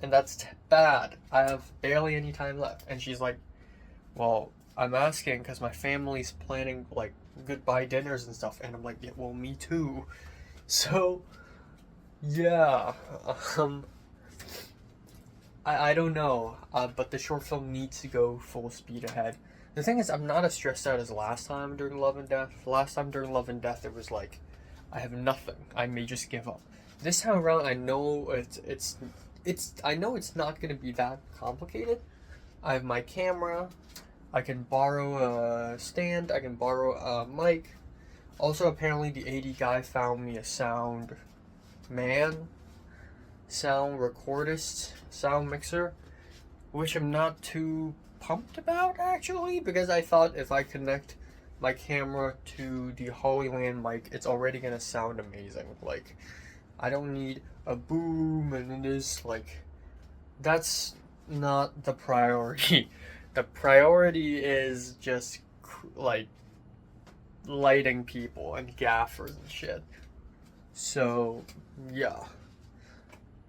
And that's bad. I have barely any time left. And she's like, well, I'm asking because my family's planning, like, goodbye dinners and stuff. And I'm like, yeah, well, me too. So, yeah. I don't know, but the short film needs to go full speed ahead. The thing is, I'm not as stressed out as last time during Love and Death. Last time during Love and Death, it was like, I have nothing. I may just give up. This time around, I know I know it's not gonna be that complicated. I have my camera. I can borrow a stand. I can borrow a mic. Also, apparently, the AD guy found me a sound recordist, sound mixer, which I'm not too pumped about actually, because I thought if I connect my camera to the Holyland mic, it's already gonna sound amazing. Like, I don't need a boom and this, like, that's not the priority. The priority is just like lighting people and gaffers and shit. So yeah,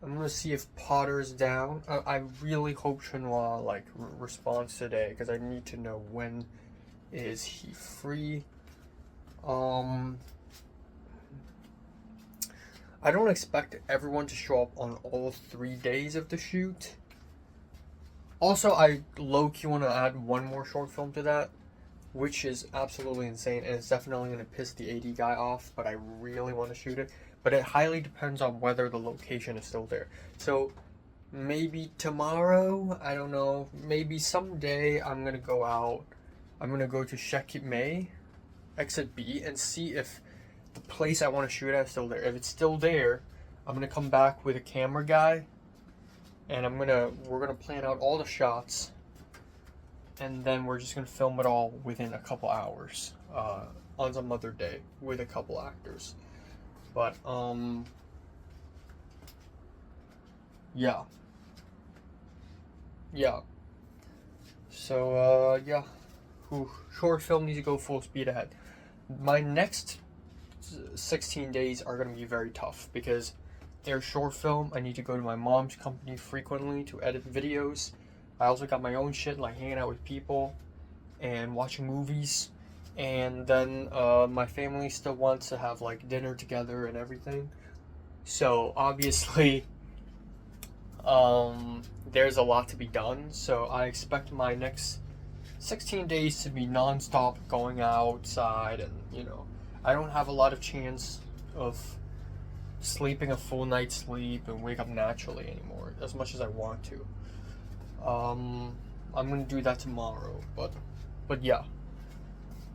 I'm gonna see if Potter's down. I really hope Chunhua like responds today, because I need to know when is he free. I don't expect everyone to show up on all 3 days of the shoot. Also, I low-key want to add one more short film to that, which is absolutely insane, and it's definitely going to piss the AD guy off, but I really want to shoot it. but it highly depends on whether the location is still there. So maybe tomorrow, I don't know, maybe someday I'm gonna go out. I'm gonna go to Shekip May, exit B, and see if the place I want to shoot at is still there. If it's still there, I'm gonna come back with a camera guy, and we're gonna plan out all the shots, and then we're just gonna film it all within a couple hours, on some other day with a couple actors. But yeah. So yeah. Short film needs to go full speed ahead. My next 16 days are going to be very tough because they're short film. I need to go to my mom's company frequently to edit videos. I also got my own shit like hanging out with people and watching movies. And then my family still wants to have like dinner together and everything. So obviously there's a lot to be done. So I expect my next 16 days to be non-stop going outside, and I don't have a lot of chance of sleeping a full night's sleep and wake up naturally anymore as much as I want to. I'm gonna do that tomorrow, but yeah.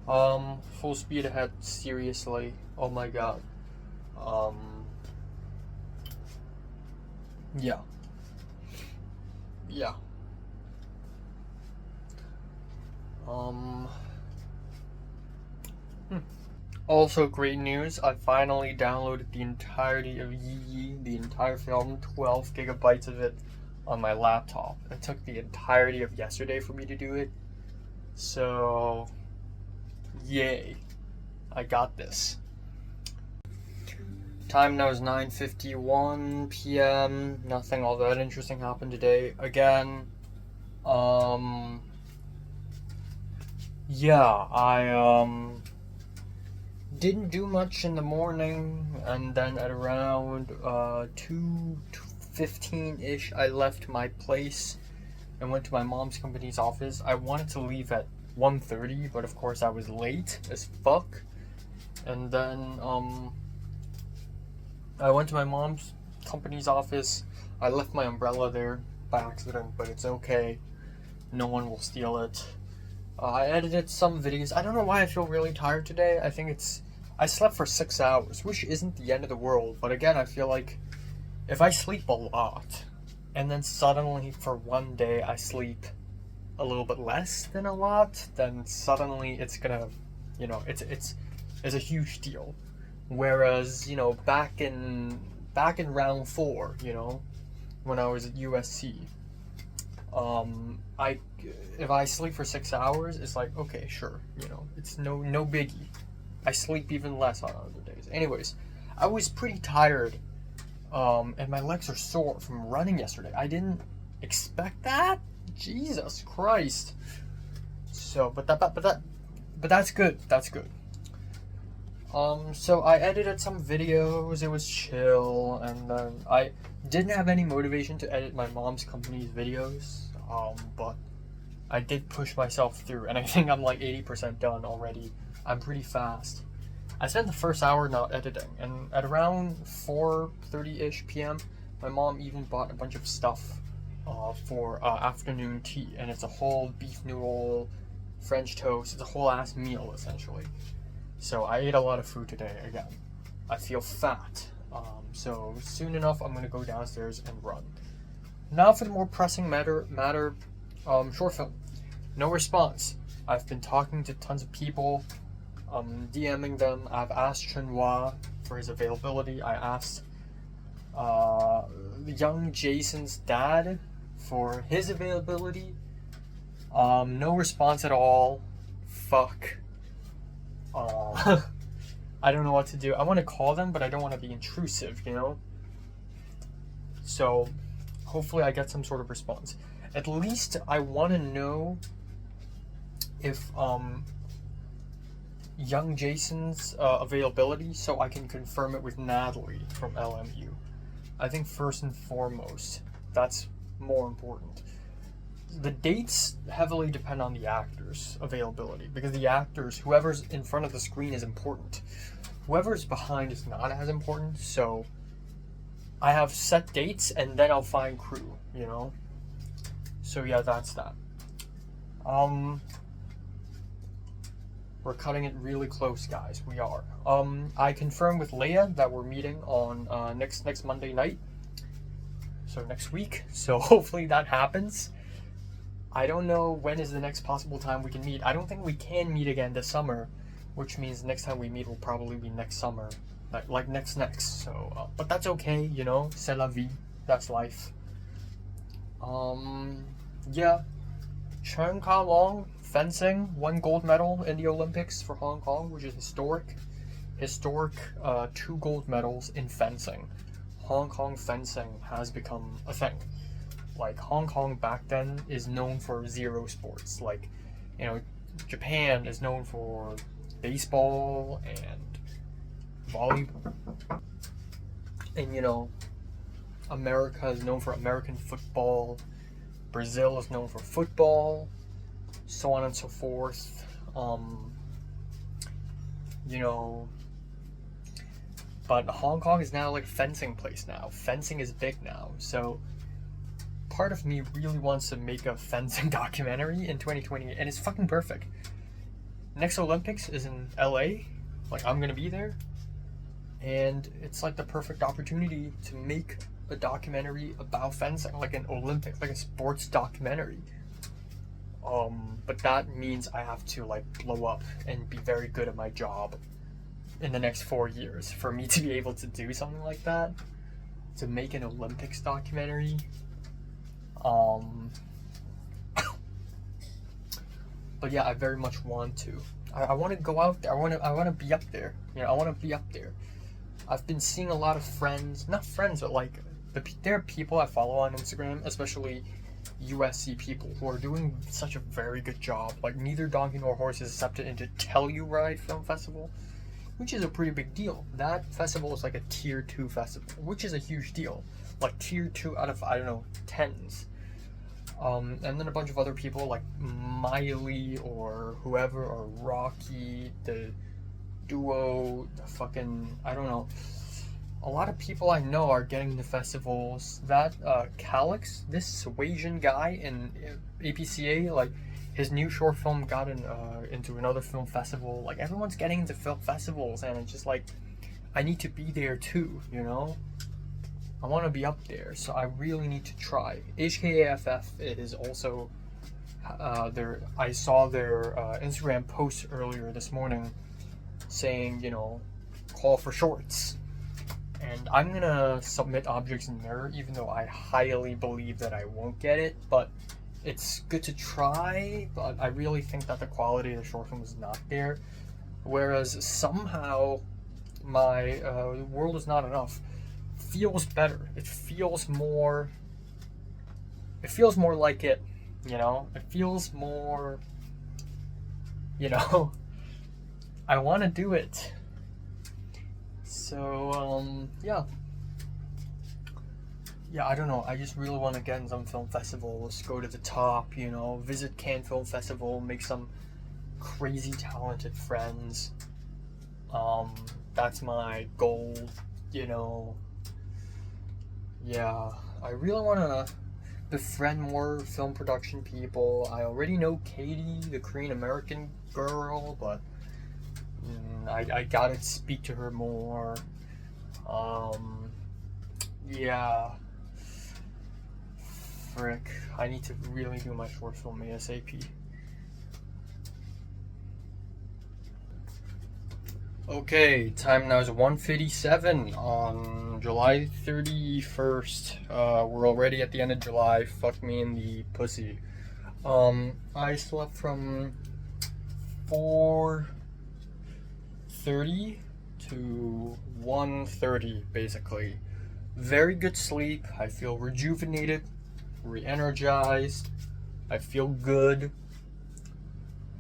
Full speed ahead, seriously. Oh my god. Yeah. Also, great news, I finally downloaded the entirety of Yi Yi, the entire film, 12 gigabytes of it, on my laptop. It took the entirety of yesterday for me to do it. So, yay. I got this. Time now is 9:51 p.m. Nothing all that interesting happened today. Again, yeah, I didn't do much in the morning, and then at around 2:15-ish, I left my place and went to my mom's company's office. I wanted to leave at 1:30, but of course I was late as fuck. And then I went to my mom's company's office. I left my umbrella there by accident, but it's okay. No one will steal it. I edited some videos. I don't know why I feel really tired today. I think I slept for 6 hours, which isn't the end of the world. But again, I feel like if I sleep a lot, and then suddenly for one day I sleep a little bit less than a lot, then suddenly it's gonna, it's a huge deal. Whereas, back in round 4, when I was at USC, if I sleep for 6 hours, it's like, okay, sure, it's no biggie. I sleep even less on other days. Anyways, I was pretty tired, and my legs are sore from running yesterday. I didn't expect that. Jesus Christ. So, but that's good. That's good. So I edited some videos. It was chill, and then I didn't have any motivation to edit my mom's company's videos. But I did push myself through, and I think I'm like 80% done already. I'm pretty fast. I spent the first hour not editing, and at around 4:30-ish p.m., my mom even bought a bunch of stuff for afternoon tea, and it's a whole beef noodle, French toast. It's a whole ass meal, essentially. So I ate a lot of food today again. I feel fat. So soon enough, I'm gonna go downstairs and run. Now for the more pressing matter, short film. No response. I've been talking to tons of people, DMing them. I've asked Chunhua for his availability. I asked young Jason's dad for his availability. No response at all. Fuck. I don't know what to do. I want to call them, but I don't want to be intrusive, So, hopefully I get some sort of response. At least I want to know if young Jason's availability, so I can confirm it with Natalie from LMU. I think first and foremost, that's more important. The dates heavily depend on the actors' availability, because the actors, whoever's in front of the screen, is important. whoever's behind is not as important, so I have set dates and then I'll find crew, you know? So yeah, that's that. We're cutting it really close, guys. We are. I confirmed with Leia that we're meeting on next Monday night. So next week. So hopefully that happens. I don't know when is the next possible time we can meet. I don't think we can meet again this summer, which means next time we meet will probably be next summer. Like next. So, but that's okay, you know? C'est la vie. That's life. Yeah. Chen Ka-long, fencing, won gold medal in the Olympics for Hong Kong, which is historic. 2 gold medals in fencing. Hong Kong fencing has become a thing. Like, Hong Kong back then is known for zero sports. Like, you know, Japan is known for baseball and volleyball. And, you know, America is known for American football. Brazil is known for football, so on and so forth. You know, but Hong Kong is now like a fencing place now. Fencing is big now, so part of me really wants to make a fencing documentary in 2020, and it's fucking perfect. Next Olympics is in LA, like I'm gonna be there, and it's like the perfect opportunity to make a documentary about fencing, like an Olympic, like a sports documentary. But that means I have to like blow up and be very good at my job in the next 4 years for me to be able to do something like that, to make an Olympics documentary. But yeah, I very much want to. I want to go out there. I want to be up there. You know, I want to be up there. I've been seeing a lot of friends, not friends, but like there are people I follow on Instagram, especially USC people, who are doing such a very good job. Like, neither donkey nor horse is accepted into Telluride Film Festival, which is a pretty big deal. That festival is like a tier 2 festival, which is a huge deal. Like tier 2 out of, I don't know, 10s. And then a bunch of other people like Miley or whoever, or Rocky, the duo, the fucking, I don't know. A lot of people I know are getting into festivals. That Calix, this Asian guy in APCA, like his new short film got into another film festival. Like, everyone's getting into film festivals, and it's just like, I need to be there too, you know? I want to be up there, so I really need to try. HKAFF is also there. I saw their Instagram post earlier this morning saying, you know, call for shorts. And I'm gonna submit objects in mirror, even though I highly believe that I won't get it. But it's good to try. But I really think that the quality of the short film is not there. Whereas somehow my World Is Not Enough feels better. It feels more like it, you know? It feels more, you know, I want to do it. So, yeah, I don't know, I just really want to get in some film festivals, go to the top, you know, visit Cannes Film Festival, make some crazy talented friends. That's my goal, you know. Yeah, I really want to befriend more film production people. I already know Katie, the Korean American girl, but I gotta speak to her more. Yeah. Frick. I need to really do my short film ASAP. Okay, time now is 1:57 on July 31st. We're already at the end of July. Fuck me in the pussy. I slept from 4:30 to 1:30, basically. Very good sleep. I feel rejuvenated, re-energized. I feel good.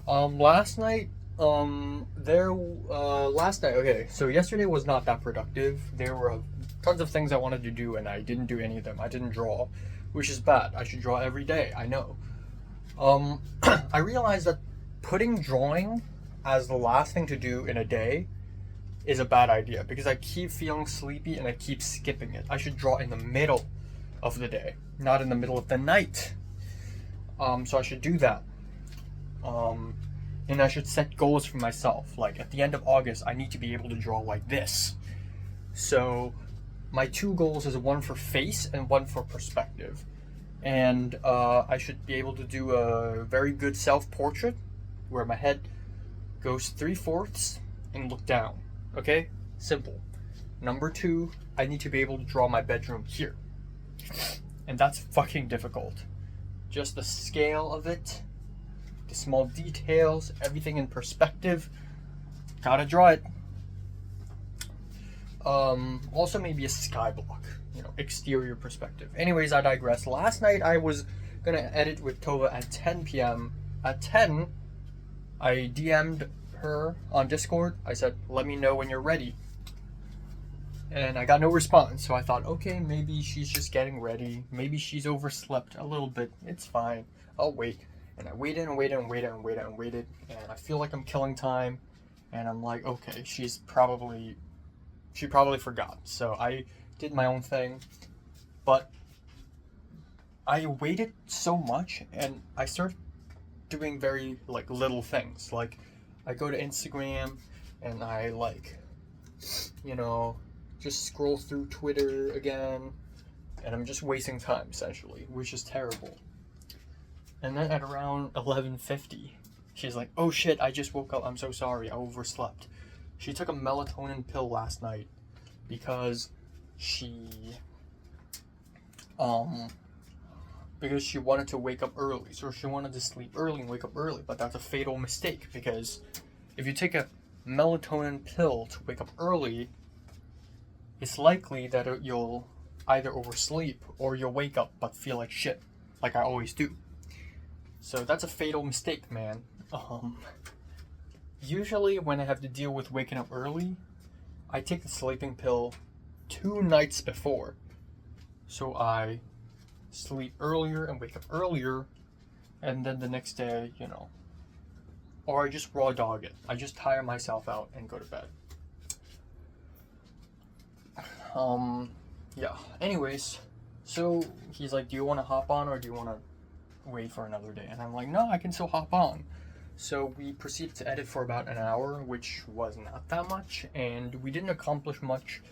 Last night, okay, so yesterday was not that productive. There were tons of things I wanted to do, and I didn't do any of them. I didn't draw, which is bad. I should draw every day, I know. I realized that putting drawing as the last thing to do in a day is a bad idea because I keep feeling sleepy and I keep skipping it. I should draw in the middle of the day, not in the middle of the night. So I should do that. And I should set goals for myself. Like at the end of August, I need to be able to draw like this. So my 2 goals is one for face and one for perspective. And I should be able to do a very good self-portrait where my head goes 3/4 and look down. Okay? Simple. Number 2, I need to be able to draw my bedroom here. And that's fucking difficult. Just the scale of it, the small details, everything in perspective. Gotta draw it. Also maybe a sky block, exterior perspective. Anyways, I digress. Last night I was gonna edit with Tova at 10 p.m. At 10, I DM'd her on Discord. I said, let me know when you're ready. And I got no response, so I thought, okay, maybe she's just getting ready. Maybe she's overslept a little bit. It's fine. I'll wait. And I waited and waited and waited and waited and waited. And I feel like I'm killing time. And I'm like, okay, she probably forgot. So I did my own thing. But I waited so much and I started doing very little things. Like I go to Instagram and I just scroll through Twitter again, and I'm just wasting time essentially, which is terrible. And then at around 11:50, she's like, oh shit, I just woke up, I'm so sorry, I overslept. She took a melatonin pill last night because she wanted to wake up early. So she wanted to sleep early and wake up early, but that's a fatal mistake because if you take a melatonin pill to wake up early, it's likely that you'll either oversleep or you'll wake up but feel like shit, like I always do. So that's a fatal mistake, man. Usually when I have to deal with waking up early, I take the sleeping pill 2 nights before. So I sleep earlier and wake up earlier, and then the next day, or I just raw dog it. I just tire myself out and go to bed. Yeah. Anyways, so he's like, do you want to hop on or do you want to wait for another day? And I'm like, no, I can still hop on. So we proceeded to edit for about an hour, which was not that much, and we didn't accomplish much.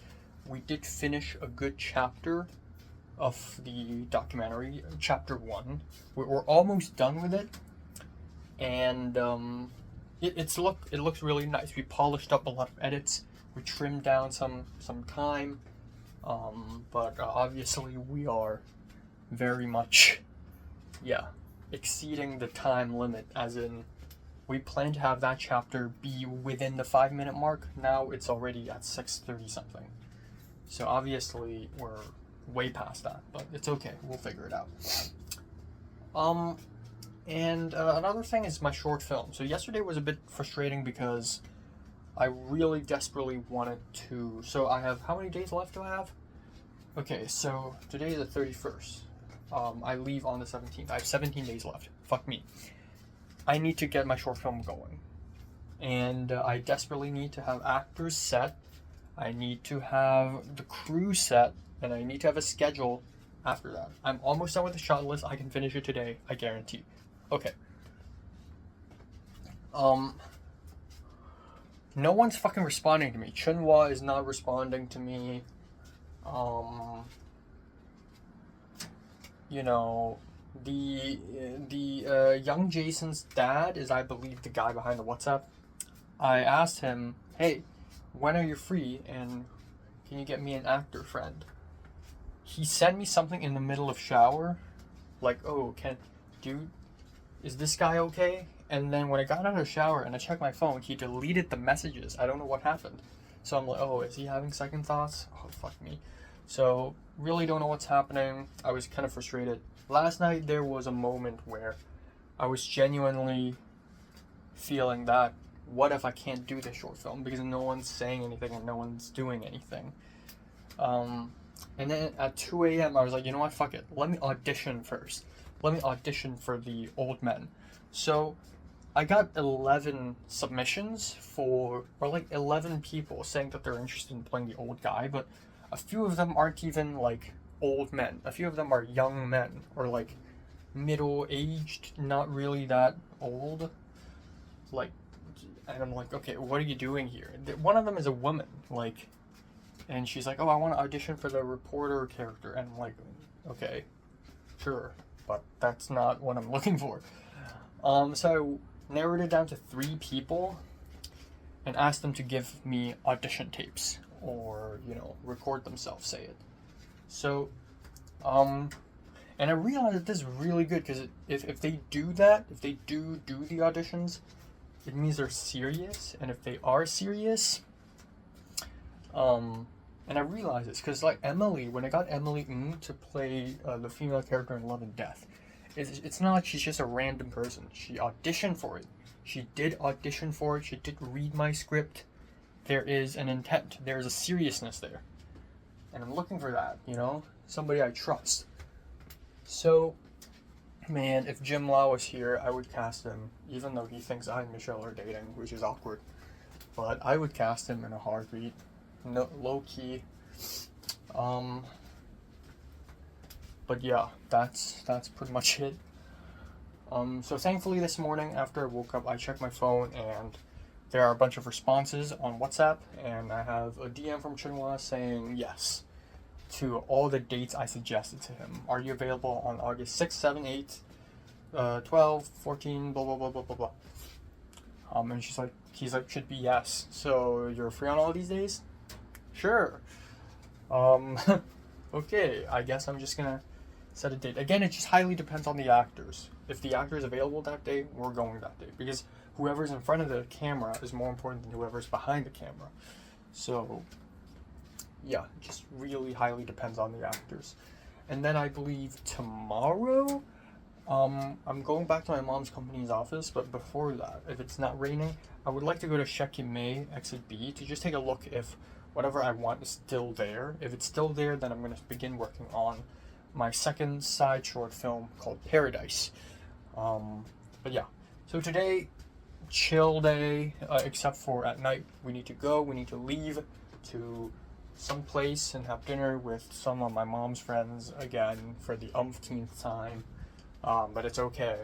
We did finish a good chapter of the documentary, chapter 1. We're almost done with it, and it looks really nice. We polished up a lot of edits. We trimmed down some time, but obviously we are very much, exceeding the time limit, as in we plan to have that chapter be within the 5-minute mark. Now it's already at 6:30 something. So obviously we're way past that, but it's okay. We'll figure it out. And another thing is my short film. So yesterday was a bit frustrating because I really desperately wanted to. So I have, how many days left do I have? Okay, so today is the 31st. I leave on the 17th. I have 17 days left. Fuck me. I need to get my short film going. And I desperately need to have actors set. I need to have the crew set. And I need to have a schedule after that. I'm almost done with the shot list. I can finish it today. I guarantee. Okay. No one's fucking responding to me. Chunhua is not responding to me. The young Jason's dad is, I believe, the guy behind the WhatsApp. I asked him, hey, when are you free and can you get me an actor friend? He sent me something in the middle of shower, like, oh, is this guy okay? And then when I got out of the shower and I checked my phone, he deleted the messages. I don't know what happened. So I'm like, oh, is he having second thoughts? Oh, fuck me. So really don't know what's happening. I was kind of frustrated. Last night there was a moment where I was genuinely feeling that, what if I can't do this short film because no one's saying anything and no one's doing anything. And then at 2 a.m. I was like, you know what, fuck it. Let me audition first. Let me audition for the old men. So I got 11 submissions or like 11 people saying that they're interested in playing the old guy, but a few of them aren't even like old men. A few of them are young men or like middle-aged, not really that old. Like, and I'm like, okay, what are you doing here? One of them is a woman, like, and she's like, oh, I want to audition for the reporter character, and I'm like, okay, sure, but that's not what I'm looking for. So I narrowed it down to 3 people and asked them to give me audition tapes or, you know, record themselves say it. So, and I realized that this is really good because if they do that, if they do the auditions, it means they're serious, and if they are serious, and I realized this because like Emily, when I got Emily to play the female character in Love and Death, it's not like she's just a random person. She auditioned for it. She did audition for it. She did read my script. There is an intent. There is a seriousness there, and I'm looking for that. You know, somebody I trust. So, man, if Jim Lau was here, I would cast him, even though he thinks I and Michelle are dating, which is awkward. But I would cast him in a heartbeat. No, low key. But yeah, that's pretty much it. So thankfully this morning after I woke up, I checked my phone and there are a bunch of responses on WhatsApp, and I have a DM from Chinhua saying yes to all the dates I suggested to him. Are you available on August 6, 7, 8, 12, 14, blah, blah, blah, blah, blah, blah. And he's like, should be yes. So you're free on all these days? Sure. Okay, I guess I'm just gonna set a date. Again, it just highly depends on the actors. If the actor is available that day, we're going that day. Because whoever's in front of the camera is more important than whoever's behind the camera. So, yeah, it just really highly depends on the actors. And then I believe tomorrow, I'm going back to my mom's company's office, but before that, if it's not raining, I would like to go to Shekime Exit B to just take a look if whatever I want is still there. If it's still there, then I'm going to begin working on my second side short film called Paradise. But yeah, so today, chill day, except for at night, we need to leave to some place and have dinner with some of my mom's friends again for the umpteenth time. But it's okay.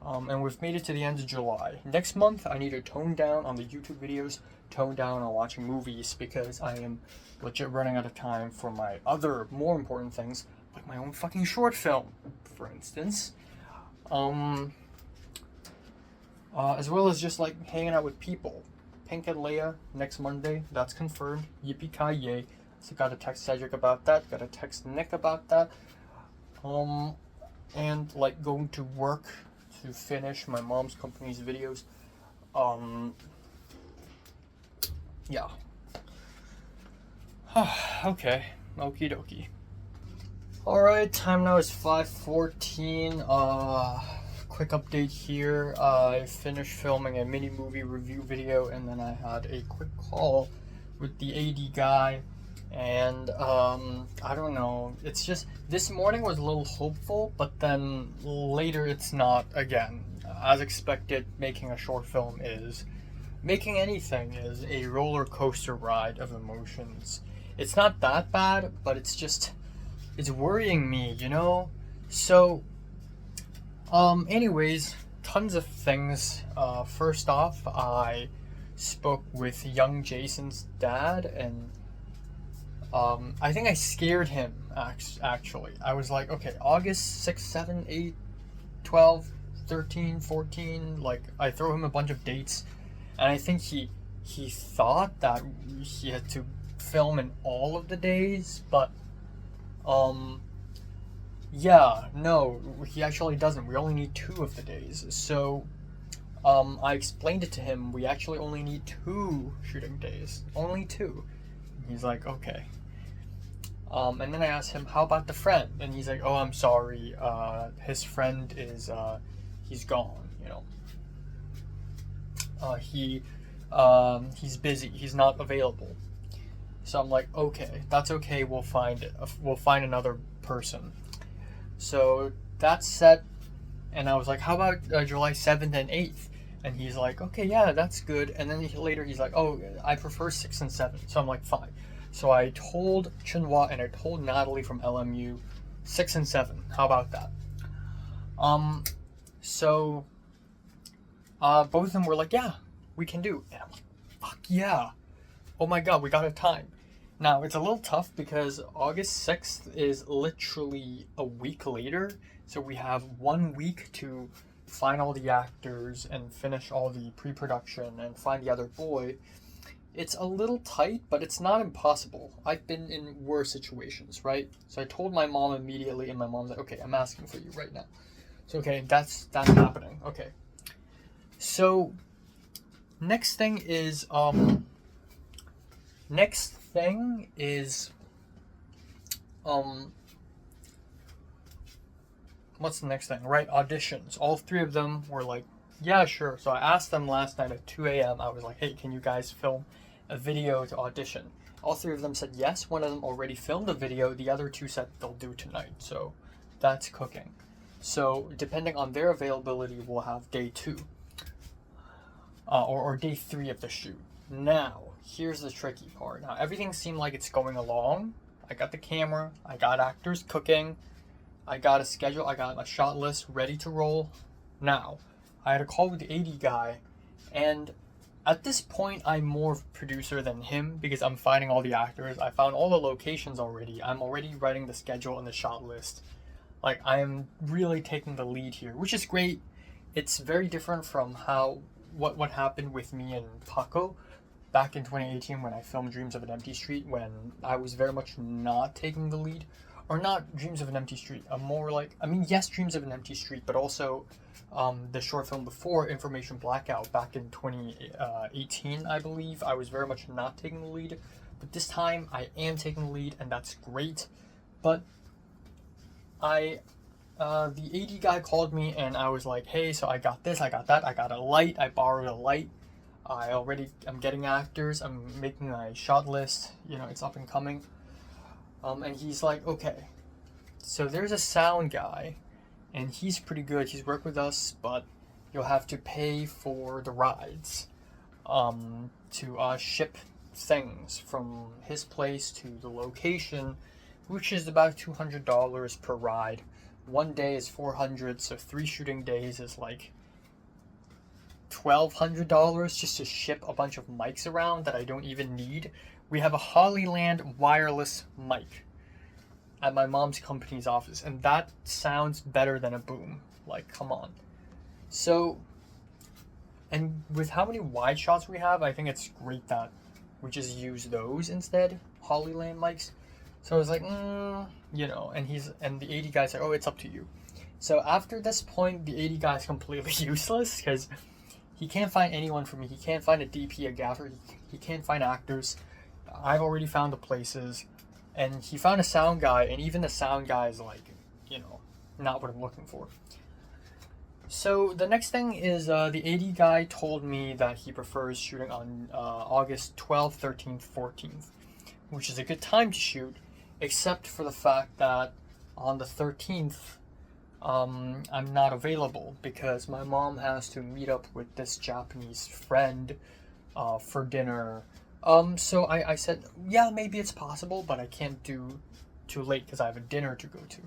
And we've made it to the end of July. Next month, I need to tone down on the YouTube videos, tone down on watching movies, because I am legit running out of time for my other more important things, like my own fucking short film, for instance. As well as just like hanging out with people. Pink and Leia next Monday, that's confirmed. Yippee-ki-yay. So gotta text Cedric about that, gotta text Nick about that. And like going to work to finish my mom's company's videos. Yeah. Okay, okie dokie. Alright, time now is 5:14. Quick update here. I finished filming a mini movie review video, and then I had a quick call with the AD guy. And I don't know, it's just this morning was a little hopeful, but then later it's not again. As expected, making a short film making anything is a roller coaster ride of emotions. It's not that bad, but it's worrying me, you know? So, anyways, tons of things. First off, I spoke with young Jason's dad, and I think I scared him, actually. I was like, okay, August 6, 7, 8, 12, 13, 14, like, I throw him a bunch of dates, and I think he thought that he had to film in all of the days, but, yeah, no, he actually doesn't. We only need 2 of the days, so, I explained it to him, we actually only need 2 shooting days, only 2. He's like, okay. And then I asked him, how about the friend? And he's like, oh, I'm sorry, his friend is, he's gone, you know. He's busy, he's not available. So I'm like, okay, that's okay, we'll find another person. So that's set, and I was like, how about July 7th and 8th? And he's like, okay, yeah, that's good. And then later he's like, oh, I prefer 6 and 7. So I'm like, fine. So I told Chunhua and I told Natalie from LMU 6 and 7. How about that? So both of them were like, yeah, we can do. And I'm like, fuck yeah. Oh my god, we got a time. Now, it's a little tough because August 6th is literally a week later. So we have 1 week to find all the actors and finish all the pre-production and find the other boy. It's a little tight, but it's not impossible. I've been in worse situations, right? So I told my mom immediately, and my mom's like, okay, I'm asking for you right now. So, okay, that's happening. Okay. So, next thing is, what's the next thing? Right, auditions. All 3 of them were like, yeah, sure. So I asked them last night at 2 a.m. I was like, hey, can you guys film a video to audition? All 3 of them said yes. One of them already filmed a video. The other 2 said they'll do tonight. So that's cooking. So depending on their availability, we'll have day 2 or day 3 of the shoot. Now, here's the tricky part. Now, everything seemed like it's going along. I got the camera. I got actors cooking. I got a schedule. I got a shot list ready to roll. Now, I had a call with the AD guy, and at this point, I'm more producer than him because I'm finding all the actors. I found all the locations already. I'm already writing the schedule and the shot list. Like, I am really taking the lead here, which is great. It's very different from what happened with me and Paco back in 2018 when I filmed Dreams of an Empty Street, when I was very much not taking the lead. Or not Dreams of an Empty Street. I'm more like, yes, Dreams of an Empty Street, but also the short film before, Information Blackout, back in 2018, I believe. I was very much not taking the lead. But this time, I am taking the lead, and that's great. But the AD guy called me, and I was like, hey, so I got this, I got that, I got a light, I borrowed a light. I'm getting actors, I'm making my shot list, it's up and coming. And he's like, okay, so there's a sound guy, and he's pretty good. He's worked with us, but you'll have to pay for the rides to ship things from his place to the location, which is about $200 per ride. 1 day is $400, so 3 shooting days is like $1,200 just to ship a bunch of mics around that I don't even need. We have a Hollyland wireless mic at my mom's company's office, and that sounds better than a boom. Like, come on. So, and with how many wide shots we have, I think it's great that we just use those instead, Hollyland mics. So I was like, and the AD guy said, oh, it's up to you. So after this point, the AD guy is completely useless because he can't find anyone for me. He can't find a DP, a gaffer. He can't find actors. I've already found the places, and he found a sound guy, and even the sound guy is like, not what I'm looking for. So the next thing is the AD guy told me that he prefers shooting on August 12th, 13th, 14th, which is a good time to shoot, except for the fact that on the 13th, I'm not available because my mom has to meet up with this Japanese friend for dinner. So I said, yeah, maybe it's possible, but I can't do too late because I have a dinner to go to.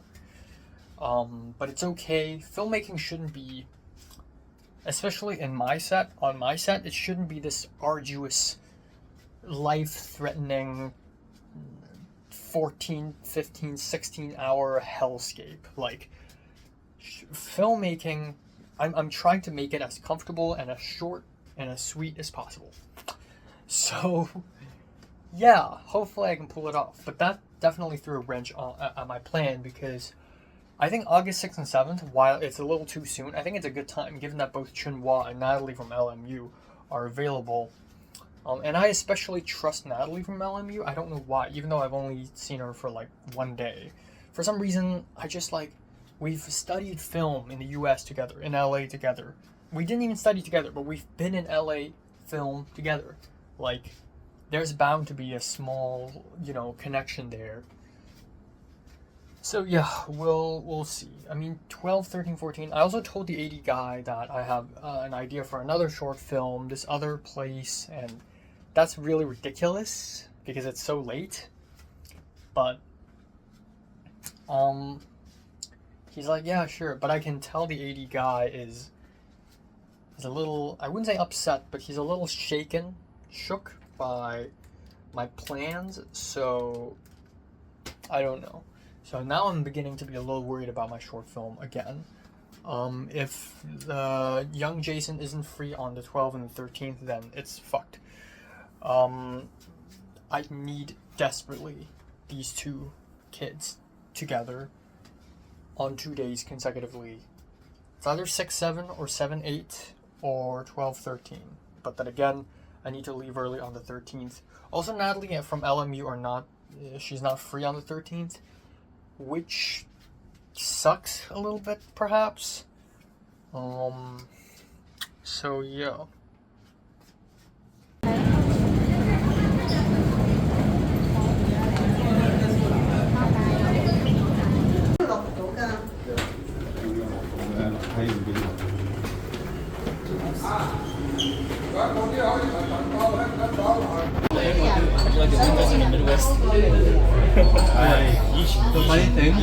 But it's okay. Filmmaking shouldn't be, especially on my set, it shouldn't be this arduous, life-threatening 14, 15, 16-hour hellscape. Like, filmmaking, I'm trying to make it as comfortable and as short and as sweet as possible. So, yeah, hopefully I can pull it off. But that definitely threw a wrench on my plan because I think August 6th and 7th, while it's a little too soon, I think it's a good time given that both Chunhua and Natalie from LMU are available. And I especially trust Natalie from LMU. I don't know why, even though I've only seen her for like 1 day. For some reason, I just we've studied film in the US together, in LA together. We didn't even study together, but we've been in LA film together. Like, there's bound to be a small, connection there. So yeah, we'll see. I mean, 12, 13, 14. I also told the AD guy that I have an idea for another short film, this other place, and that's really ridiculous because it's so late. But he's like, yeah, sure. But I can tell the AD guy is a little, I wouldn't say upset, but he's a little shook by my plans. So I don't know. So now I'm beginning to be a little worried about my short film again. If the young Jason isn't free on the 12th and the 13th, then it's fucked. I need desperately these two kids together on 2 days consecutively. It's either 6-7 or 7-8 or 12-13. But then again, I need to leave early on the 13th. Also, Natalie from LMU are not, she's not free on the 13th. Which sucks a little bit, perhaps. So yeah. Like the windows in the Midwest. The funny thing.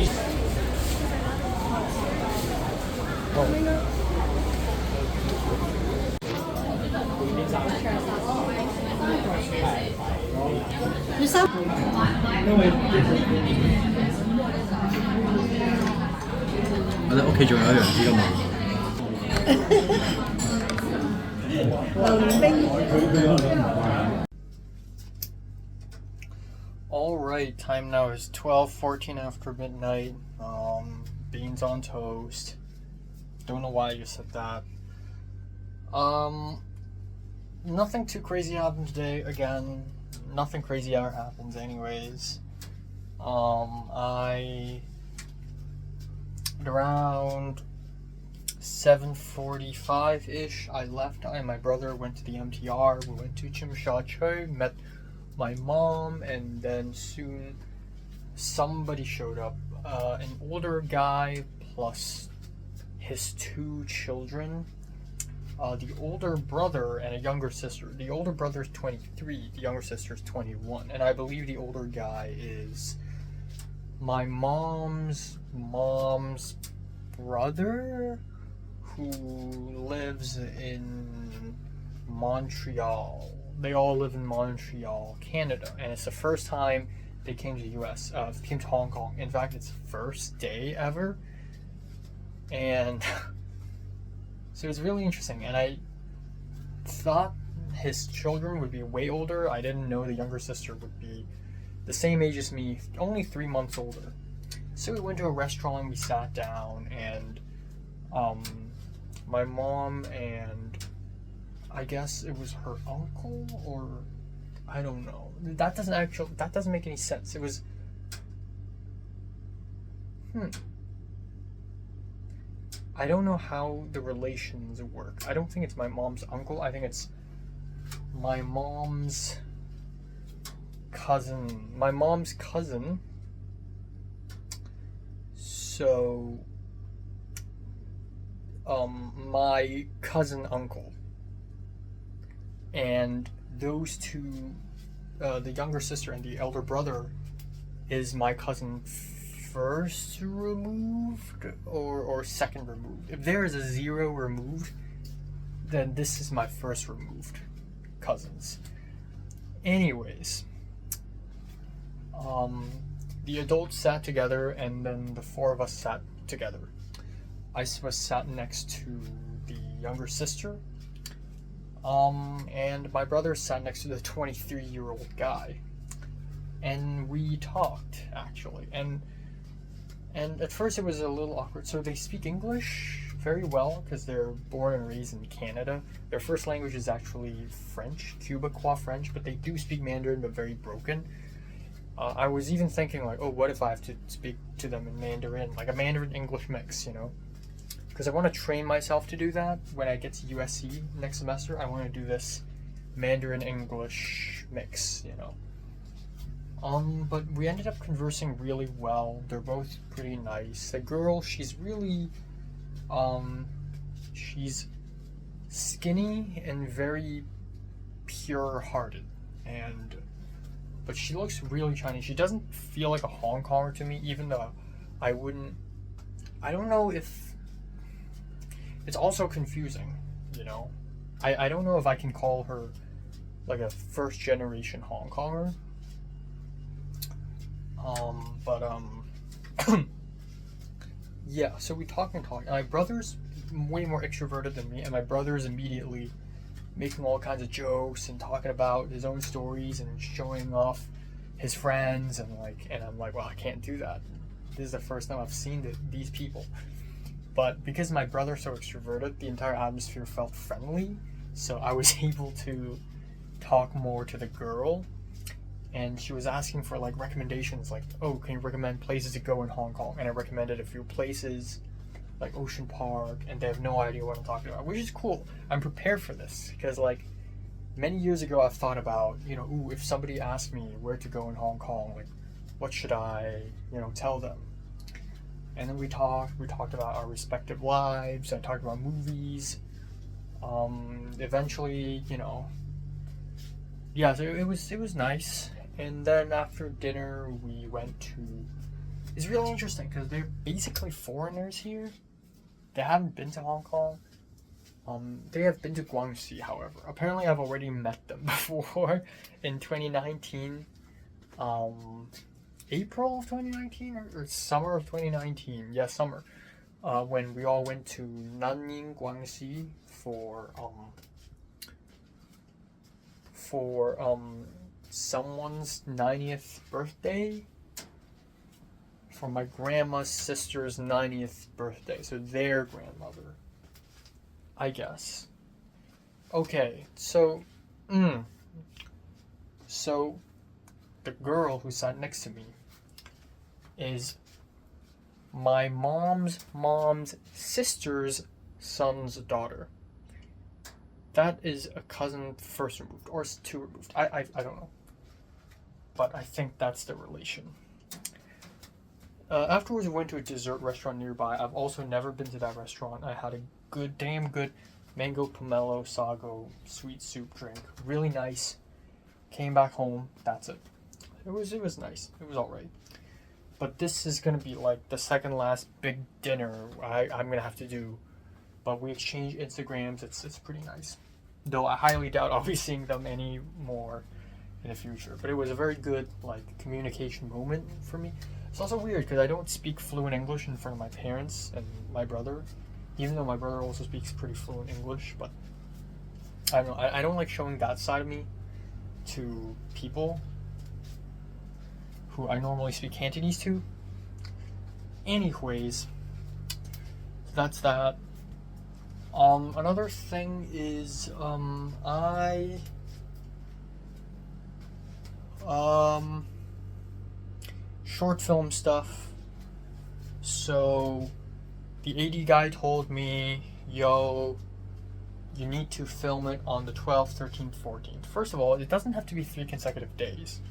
我哋屋企仲有一樣資㗎嘛。Alright, time now is 12:14 after midnight. Beans on toast. Don't know why I just said that. Nothing too crazy happened today. Again, nothing crazy ever happens anyways. I at around 7:45-ish I left. I and my brother went to the MTR. We went to Chimshacho, met my mom, and then soon somebody showed up. An older guy plus his 2 children. The older brother and a younger sister. The older brother is 23, the younger sister is 21, and I believe the older guy is my mom's brother, who lives in Montreal. They all live in Montreal, Canada, and it's the first time they came to the US, came to Hong Kong. In fact, it's first day ever, and so it's really interesting. And I thought his children would be way older. I didn't know the younger sister would be the same age as me, only 3 months older. So we went to a restaurant and we sat down, and my mom and I guess it was her uncle, or I don't know. That doesn't make any sense. It was I don't know how the relations work. I don't think it's my mom's uncle. I think it's my mom's cousin. My mom's cousin. So my cousin uncle. And those two, the younger sister and the elder brother, is my cousin first removed or second removed. If there is a 0 removed, then this is my first removed cousins. Anyways, the adults sat together, and then the 4 of us sat together. I was sat next to the younger sister, and my brother sat next to the 23-year-old guy, and we talked, actually, and at first it was a little awkward. So they speak English very well because they're born and raised in Canada. Their first language is actually French, Quebecois French, but they do speak Mandarin, but very broken. I was even thinking, like, oh, what if I have to speak to them in Mandarin, like a Mandarin-English mix, you know? Because I want to train myself to do that when I get to USC next semester. I want to do this Mandarin-English mix, you know? But we ended up conversing really well. They're both pretty nice. The girl, she's really, she's skinny and very pure-hearted, but she looks really Chinese. She doesn't feel like a Hong Konger to me, even though I don't know if it's also confusing, you know. I don't know if I can call her like a first generation Hong Konger. Yeah, so we talk and talk. And my brother's way more extroverted than me, and my brother's immediately making all kinds of jokes and talking about his own stories and showing off his friends, and I'm like, well, I can't do that. This is the first time I've seen these people. But because my brother's so extroverted, the entire atmosphere felt friendly, so I was able to talk more to the girl. And she was asking for like recommendations, like, oh, can you recommend places to go in Hong Kong? And I recommended a few places like Ocean Park, and they have no idea what I'm talking about, which is cool. I'm prepared for this because like many years ago I've thought about, you know, ooh, if somebody asked me where to go in Hong Kong, like what should I, you know, tell them? And then we talked about our respective lives. I talked about movies. Eventually, you know, yeah, so it was nice. And then after dinner, we went to. It's really interesting because they're basically foreigners here. They haven't been to Hong Kong. They have been to Guangxi, however. Apparently, I've already met them before in 2019. April of 2019 or summer of 2019. Yeah, summer. When we all went to Nanning, Guangxi for someone's 90th birthday, for my grandma's sister's 90th birthday, so their grandmother, I guess. Okay, so the girl who sat next to me is my mom's sister's son's daughter. That is a cousin first removed, or two removed. I don't know. But I think that's the relation. Afterwards, we went to a dessert restaurant nearby. I've also never been to that restaurant. I had a damn good mango pomelo sago sweet soup drink. Really nice. Came back home. That's it. It was nice. It was alright. But this is gonna be like the second last big dinner I'm gonna have to do. But we exchange Instagrams. It's pretty nice. Though I highly doubt I'll be seeing them anymore in the future. But it was a very good like communication moment for me. It's also weird because I don't speak fluent English in front of my parents and my brother, even though my brother also speaks pretty fluent English. But I don't know. I don't like showing that side of me to people who I normally speak Cantonese to. Anyways, that's that. Another thing is, short film stuff. So, the AD guy told me, yo, you need to film it on the 12th, 13th, 14th. First of all, it doesn't have to be 3 consecutive days.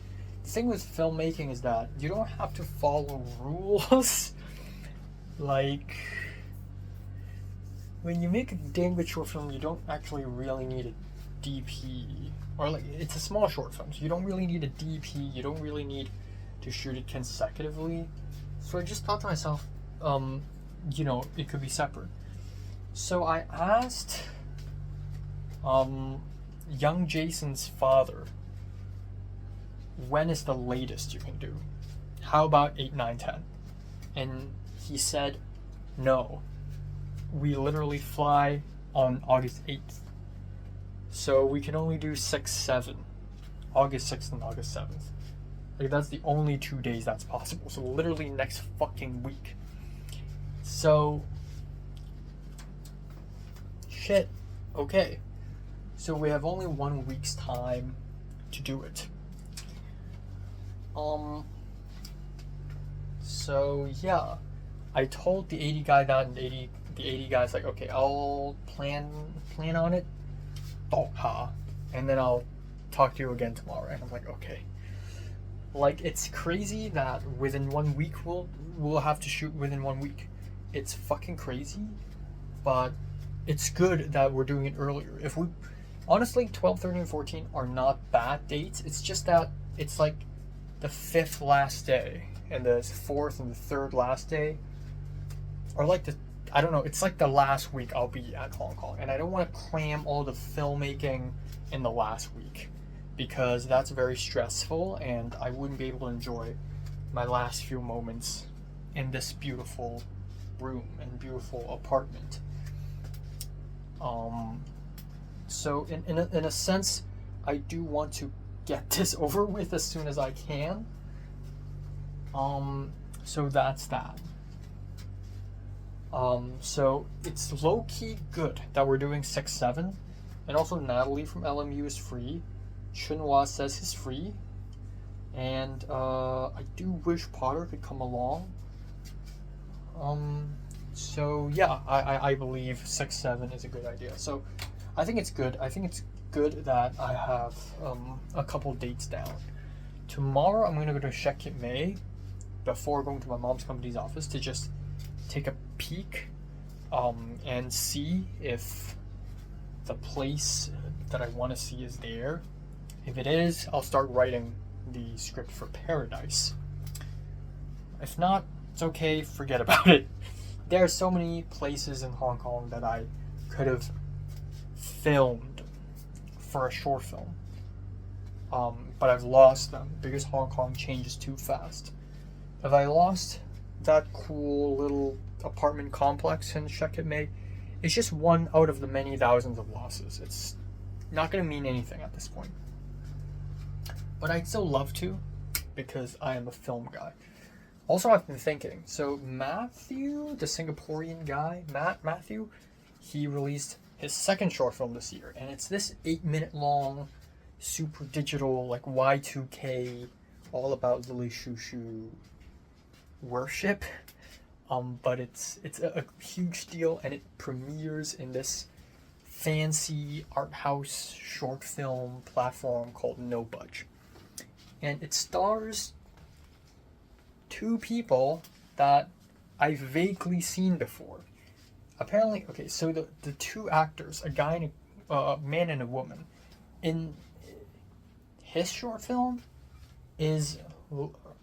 The thing with filmmaking is that you don't have to follow rules. Like, when you make a damn good short film, you don't actually really need a DP. Or like, it's a small short film, so you don't really need a DP, you don't really need to shoot it consecutively. So I just thought to myself, you know, it could be separate. So I asked young Jason's father, when is the latest you can do? How about 8, 9, 10? And he said, no. We literally fly on August 8th. So we can only do 6, 7. August 6th and August 7th. Like, that's the only 2 days that's possible. So literally next fucking week. So, shit. Okay. So we have only 1 week's time to do it. So yeah, I told the 80 guy that, and the 80 guy's like, okay, I'll plan on it, and then I'll talk to you again tomorrow. And I'm like, okay. Like, it's crazy that within 1 week we'll have to shoot within 1 week. It's fucking crazy, but it's good that we're doing it earlier. If we honestly 12, 13, and 14 are not bad dates. It's just that it's like the 5th last day and the 4th and the 3rd last day are like I don't know, it's like the last week I'll be at Hong Kong, and I don't want to cram all the filmmaking in the last week because that's very stressful and I wouldn't be able to enjoy my last few moments in this beautiful room and beautiful apartment. So in a sense, I do want to get this over with as soon as I can. So that's that. So it's low-key good that we're doing 6-7, and also Natalie from LMU is free. Chunhua says he's free, and I do wish Potter could come along. So yeah, I believe 6-7 is a good idea. So I think it's good. I think it's good that I have a couple dates down. Tomorrow I'm going to go to Shek Kip Mei before going to my mom's company's office to just take a peek and see if the place that I want to see is there. If it is, I'll start writing the script for Paradise. If not, it's okay, forget about it. There are so many places in Hong Kong that I could have filmed for a short film, but I've lost them because Hong Kong changes too fast. If I lost that cool little apartment complex in Shek Kip Mei, it's just one out of the many thousands of losses. It's not going to mean anything at this point. But I'd still love to because I am a film guy. Also, I've been thinking, so Matthew, the Singaporean guy, Matthew, he released his second short film this year, and it's this 8-minute long, super digital, like Y2K, all about Lily Shushu worship. But it's a huge deal, and it premieres in this fancy art house short film platform called No Budge. And it stars 2 people that I've vaguely seen before. Apparently, okay, so the 2 actors, a guy and a man and a woman, in his short film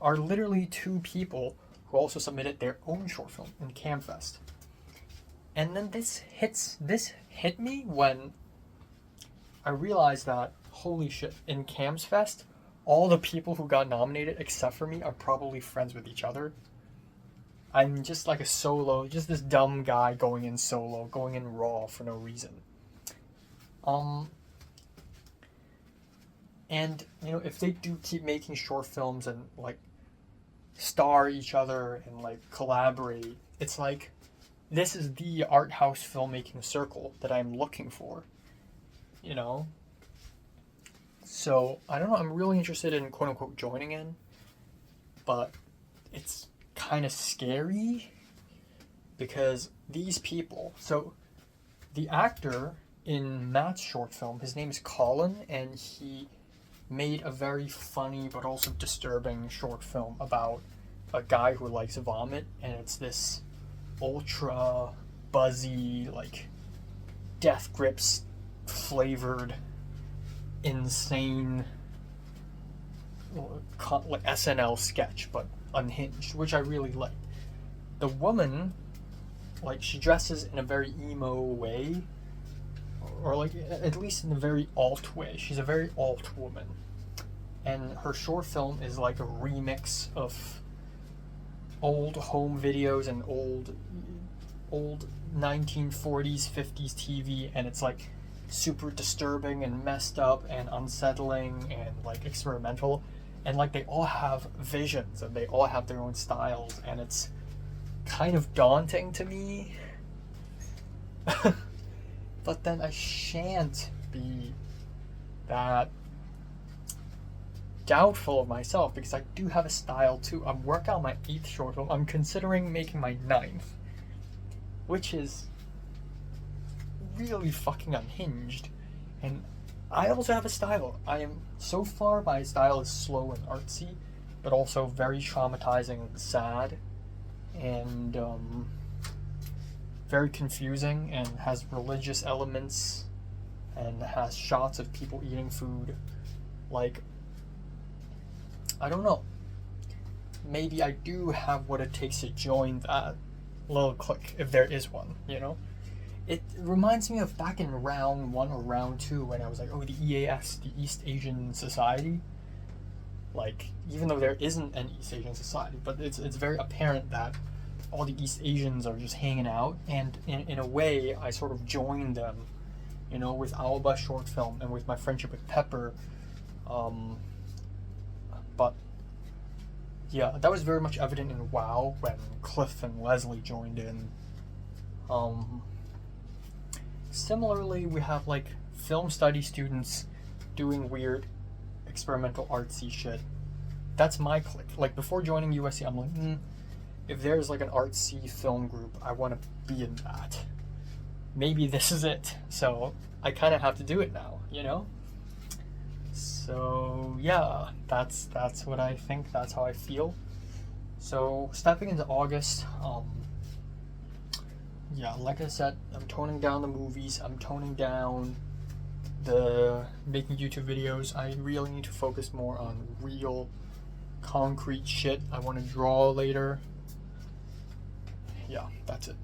are literally 2 people who also submitted their own short film in CamFest. And then this hit me when I realized that, holy shit, in CamFest, all the people who got nominated except for me are probably friends with each other. I'm just like a solo, just this dumb guy going in solo, going in raw for no reason. And, you know, if they do keep making short films and, like, star each other and, like, collaborate, it's like, this is the art house filmmaking circle that I'm looking for, you know? So, I don't know, I'm really interested in, quote-unquote, joining in, but it's kind of scary because these people, so the actor in Matt's short film, his name is Colin, and he made a very funny but also disturbing short film about a guy who likes vomit, and it's this ultra buzzy, like, Death Grips flavored, insane, like SNL sketch, but unhinged, which I really like. The woman, like, she dresses in a very emo way, or like at least in a very alt way. She's a very alt woman, and her short film is like a remix of old home videos and old 1940s 50s TV, and it's like super disturbing and messed up and unsettling and like experimental, and like they all have visions and they all have their own styles, and it's kind of daunting to me. But then I shan't be that doubtful of myself because I do have a style too. I'm working on my 8th short film. I'm considering making my 9th, which is really fucking unhinged. And I also have a style. So far my style is slow and artsy, but also very traumatizing and sad, and very confusing, and has religious elements, and has shots of people eating food. Like, I don't know. Maybe I do have what it takes to join that little clique, if there is one, you know? It reminds me of back in round 1 or round 2 when I was like, oh, the EAS, the East Asian Society. Like, even though there isn't an East Asian Society, but it's very apparent that all the East Asians are just hanging out, and in a way, I sort of joined them, you know, with Alba short film and with my friendship with Pepper. But yeah, that was very much evident in WoW when Cliff and Leslie joined in. Similarly, we have like film study students doing weird experimental artsy shit. That's my clique. Like, before joining USC, I'm like, if there's like an artsy film group, I want to be in that. Maybe this is it. So I kind of have to do it now, you know? So yeah, that's what I think. That's how I feel. So stepping into August, yeah, like I said, I'm toning down the movies. I'm toning down the making YouTube videos. I really need to focus more on real, concrete shit. I want to draw later. Yeah, that's it.